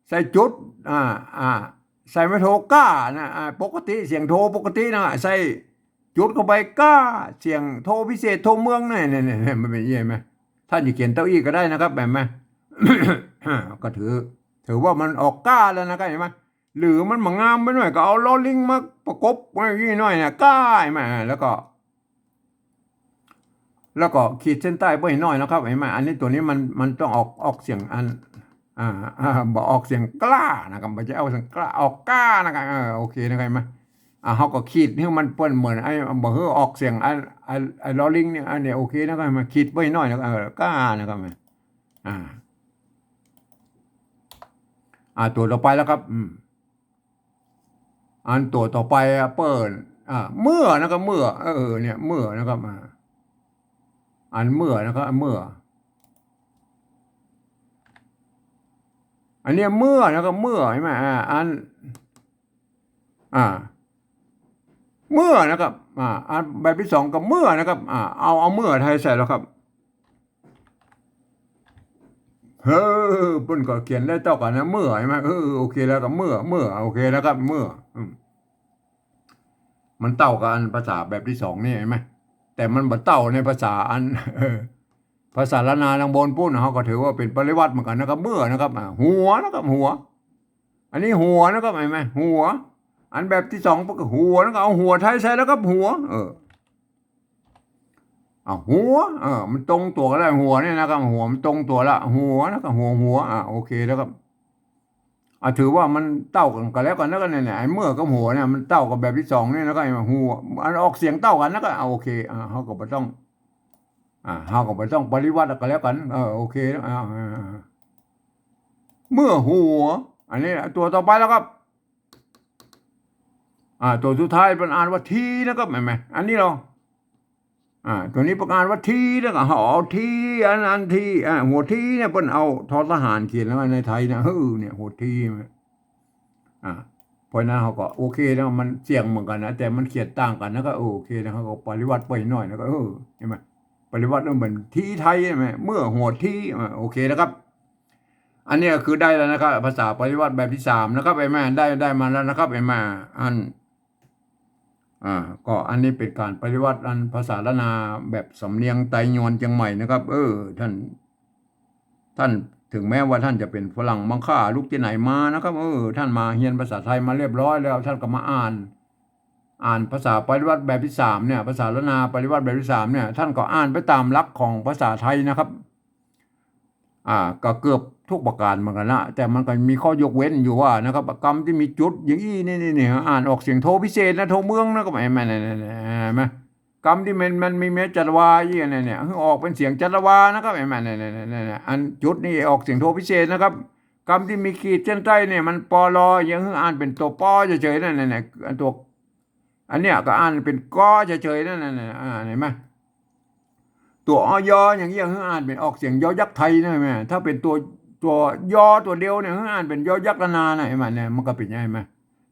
ใส่จุดใส่ไม่โทกานะปกติเสียงโทปกตินะใส่จุดเข้าไปกาเสียงโทพิเศษโทเมืองเนี่ยมันเป็นยังไงไหมท่านจะเขียนเต้าอี้ก็ได้นะครับแบบไหม ก็ถือว่ามันออกกาแล้วนะครับเห็นไหมหรือมันมางามไปหน่อยก็เอาล้อลิงมาประกบไว้ยี่หน่อยเนี่ยก้าไหมแล้วก็ขีดเส้นใต้ไปหน่อยนะครับเห็นไหมอันนี้ตัวนี้มันต้องออกเสียงบอกออกเสียงกล้านะครับไม่ใช่เอาเสียงกล้าออกก้านะครับโอเคนะครับไหมเขาก็ขีดให้มันเปิ้นเหมือนไอ้บอกเฮ้ออกเสียงไอ้ล้อลิงเนี่ยอันนี้โอเคนะครับมาขีดไปหน่อยนะครับก้านะครับตัวต่อไปแล้วครับ อันตัวต่อไปเปิดเมื่อนะครับเมื่อเนี่ยเมื่อนะครับอันเมื่อนะครับเมื่ออันนี้เมื่อนะครับเมื่อใช่ไหมอันเมื่อนะครับอันแบบที่สองกับเมื่อนะครับเอาเมื่อไทยใส่แล้วครับเฮ้เพิ่นก็เขียนได้เท่ากันนะเมื่อใช่ไหมโอเคแล้วกับเมื่อโอเคแล้วครับเมื่อมันเต่ากับอันภาษาแบบที่สองนี่เห็นไหมแต่มันบ่เต่าในภาษาอันภาษาละนาลังบนปุ้นเขาก็ถือว่าเป็นปริวัติเหมือนกันนะครับเมื่อนะครับหัวนะครับหัวอันนี้หัวนะครับเห็นไหมหัวอันแบบที่สองก็หัวแล้วก็เอาหัวไทยใส่แล้วก็หัวหัวมันตรงตัวแล้วหัวเนี่ยนะครับหัวมันตรงตัวละหัวแล้วก็หัวโอเคแล้วครับถือว่ามันเต้ากันแล้วกันแล้วกันเนี่ยไอ้เมื่อกับหัวเนี่ยมันเต้ากับแบบที่สองเนี่ยแล้วก็ไอ้หัวอันออกเสียงเต้ากันแล้วก็โอเคเขาก็ไม่ต้องเขาก็ไม่ต้องปริวัติกันแล้วกันโอเคเมื่อหัวอันนี้ตัวต่อไปแล้วครับตัวสุดท้ายเป็นอ่านว่าทีนะครับเห็นไหมอันนี้เราตัวนี้ประกาศว่าทีแล้วก็เอาทีอันทีหัวทีเนี่ยเป็นเอาทอทหารเขียนแล้วในไทยนะเนี่ยหัวทีเพราะนั้นเขาก็โอเคนะมันเสียงเหมือนกันนะแต่มันเขียนต่างกันนะก็โอเคนะเขาก็ปริวัติไปหน่อยนะก็ใช่ไหมปริวัติเหมือนทีไทยใช่ไหมเมื่อหัวทีโอเคนะครับอันนี้คือได้แล้วนะครับภาษาปริวัติแบบที่สามนะครับไอ้แม่ได้มาแล้วนะครับไอ้แม่อันก็อันนี้เป็นการปฏิวัติอันภาษาละนาแบบสำเนียงไตยวนเชียงใหม่นะครับท่านถึงแม้ว่าท่านจะเป็นฝรั่งมังค่าลูกที่ไหนมานะครับท่านมาเรียนภาษาไทยมาเรียบร้อยแล้วท่านก็มาอ่านภาษาปฏิวัติแบบที่สามเนี่ยภาษาละนาปฏิวัติแบบที่สามเนี่ยท่านก็อ่านไปตามหลักของภาษาไทยนะครับก็เกือบทุกประการเหมือนกันนะแต่มันก็มีข้อยกเว้นอยู่ว่านะครับกรรมที่มีจุดอย่างนี้นี่อ่านออกเสียงโทพิเศษนะโทเมืองนะก็ไม่ไหมกรรมที่มันมีเมจัตวาอย่างเนี่ยออกเป็นเสียงจัตวานะครับไม่เนี่ยอันจุดนี่ออกเสียงโทพิเศษนะครับกรรมที่มีขีดเส้นใต้เนี่ยมันปลออย่างอ่านเป็นตัวปอเฉยๆนั่นเนี่ยตัวอันเนี้ยก็อ่านเป็นกอเฉยๆนั่นเห็นไหมตัวอยอย่างเงี้ยอ่านเป็นออกเสียงยอยักษ์ไทยนะแม่ถ้าเป็นตัวยอตัวเดียวเนี่ยอ่านเป็นยอยักษ์ละนานะไอ้มันเนี่ยมันก็เป็นยังไงไหม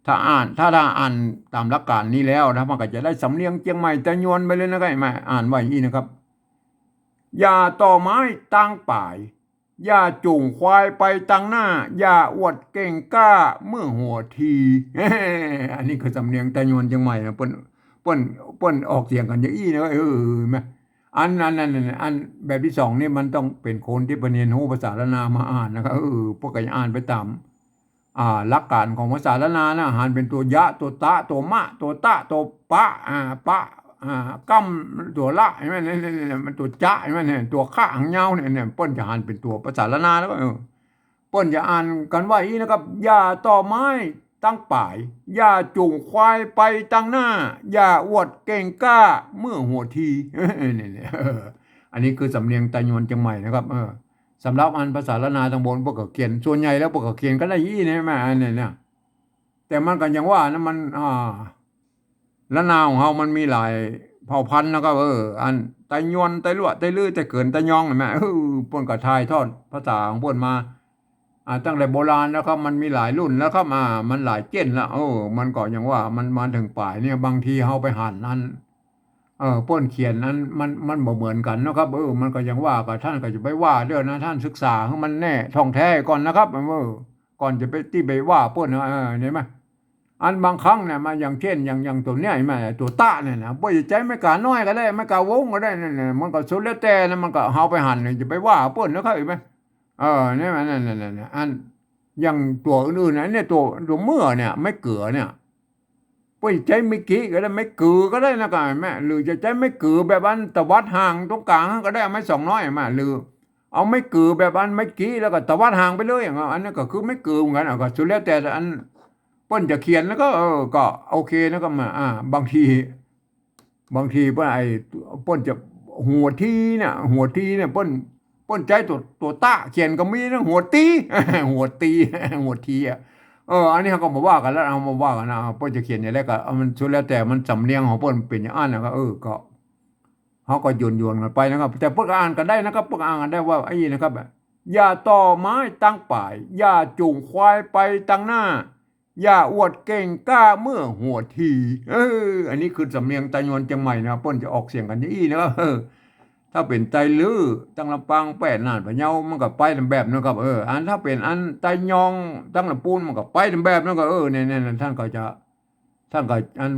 ถ้าอ่านตามหลักการนี้แล้วนะมันก็จะได้สำเนียงเชียงใหม่แต่ยวนไปเลยนะไอ้แม่อ่านไว้อีนะครับอย่าต่อไม้ตั้งป่ายอย่าจูงควายไปตั้งหน้าอย่าอวดเก่งกล้าเมื่อหัวทีอันนี้คือสำเนียงแต่ยวนเชียงใหม่นะเปิ้นออกเสียงกันอย่างอี้นะไหมอันแบบที่สองนี่มันต้องเป็นคนที่เรียนรู้ภาษาละนามาอ่านนะครับพวกก็อ่านไปตามหลักการของภาษาละนานะอ่านเป็นตัวยะตัวตะตัวมะตัวตะตัวปะปะกัมตัวละใช่ไหมเนี่ยมันตัวจะใช่ไหมเนี่ยตัวข้าหางเงาเนี่ยเปิ้นจะอ่านเป็นตัวภาษาละนาแล้วก็เปิ้นจะอ่านกันว่าอีนะครับอย่าต่อไม้ตั้งป่ายอย่าจูงควายไปตั้งหน้าอย่าอวดเก่งกล้าเมื่อหัวทีเนี่ยอันนี้คือสำเนียงไตยวนเชียงใหม่นะครับสำหรับอันภาษาละนาทางบนพวกก็เขียนส่วนใหญ่แล้วพวกก็เขียนก็ได้ยี่นี่แม่อันนี้เนี่ยแต่มันกันอย่างว่านะมันละนาของเรามันมีหลายเผ่าพันธุ์นะครับอันไตยวนไตลวดไตลื้อไตเกินไตยองแม่พวกก็ถ่ายทอดภาษาของพวกมาตั้งแต่โบราณแล้วครับมันมีหลายรุ่นแล้วครับมันหลายเจนแล้วมันก็อย่างว่ามันมาถึงป่ายเนี่ยบางทีเขาไปหันนั้นป้นเขียนนั้นมันบ่เหมือนกันนะครับมันก็ยังว่ากับท่านก็จะไปว่าเรื่องนะท่านศึกษาให้มันแน่ท่องแท้ก่อนนะครับก่อนจะไปที่ไปว่าป้นเห็นไหมอันบางครั้งเนี่ยมาอย่างเช่นอย่างตัวเนี้ยมาตัวตะเนี่ยนะบ่ใจไม่กล้าน้อยก็ได้ไม่กล้าวงก็ได้เนี่ยมันก็สุดแล้วแต่นะมันก็เฮาไปหันจะไปว่าป้นนะครับเห็นไหมเนี่ยมันนั่นอันอย่างตัวอื่นๆนะเนี่ยตัวเมื่อเนี่ยไม่เกลือเนี่ยไปใจไม่กี้ก็ได้ไม่เกลือก็ได้นะกันแม่หรือจะใจไม่เกลือแบบอันตวัดห่างตรงกลางก็ได้ไม่สองน้อยแม่หรือเอาไม่เกลือแบบอันไม่กี้แล้วก็ตวัดห่างไปเลยอย่างอันนั้นก็คือไม่เกลือเหมือนกันก็สุดแล้วแต่อันเปิ้นจะเขียนแล้วก็ก็โอเคนะก็มาบางทีเปิ้นเปิ้นจะหัวทีเนี่ยเปิ้นใจตัวตะเขียนก็มีนะหัวตีหัวที อันนี้เขาก็มาว่ากันแล้วเอามาว่ากันนะเพิ่นจะเขียนอย่างไรก็มันสุดแล้วแต่มันสำเนียงของเพิ่นเป็นอย่างนั้นนะครับก็เขาก็โยนกันไปนะครับแต่เพิ่นก็อ่านกันได้นะครับเพิ่นก็อ่านกันได้ว่าไอ้นี่นะครับอย่าต่อไม้ตั้งป่ายอย่าจูงควายไปตั้งหน้าอย่าอวดเก่งกล้าเมื่อหัวทีอันนี้คือสำเนียงไตยวนเชียงใหม่นะครับเพิ่นจะออกเสียงกันอย่างนี้นะครับถ้าเป็นไตลื้อตั้งลำปางแปดน่านพะเยามันก็ไปแบบนั้นครับอันถ้าเป็นอันไตยองตั้งลำปูนมันก็ไปแบบนั้นก็เนี่ยท่านก็อัน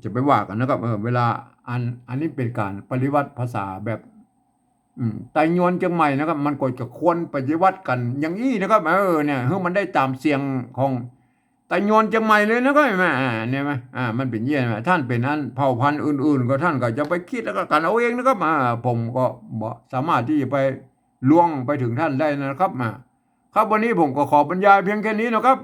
จะไปว่ากันนะครับเวลาอันนี้เป็นการปฏิวัติภาษาแบบไตยวนเชียงใหม่นะครับมันก็จะควรปฏิวัติกันอย่างนี้นะครับเนี่ยให้มันได้ตามเสียงของไตยวนเชียงใหม่เลยนะครับแม่เนี่ยไหมมันเป็นเยี่ยมท่านเป็นอันเผ่าพันธุ์อื่นๆก็ท่านก็จะไปคิดแล้วก็กันเอาเองนะครับผมก็บ่สามารถที่จะไปล่วงไปถึงท่านได้นะครับครับวันนี้ผมก็ขอบรรยายเพียงแค่นี้นะครับ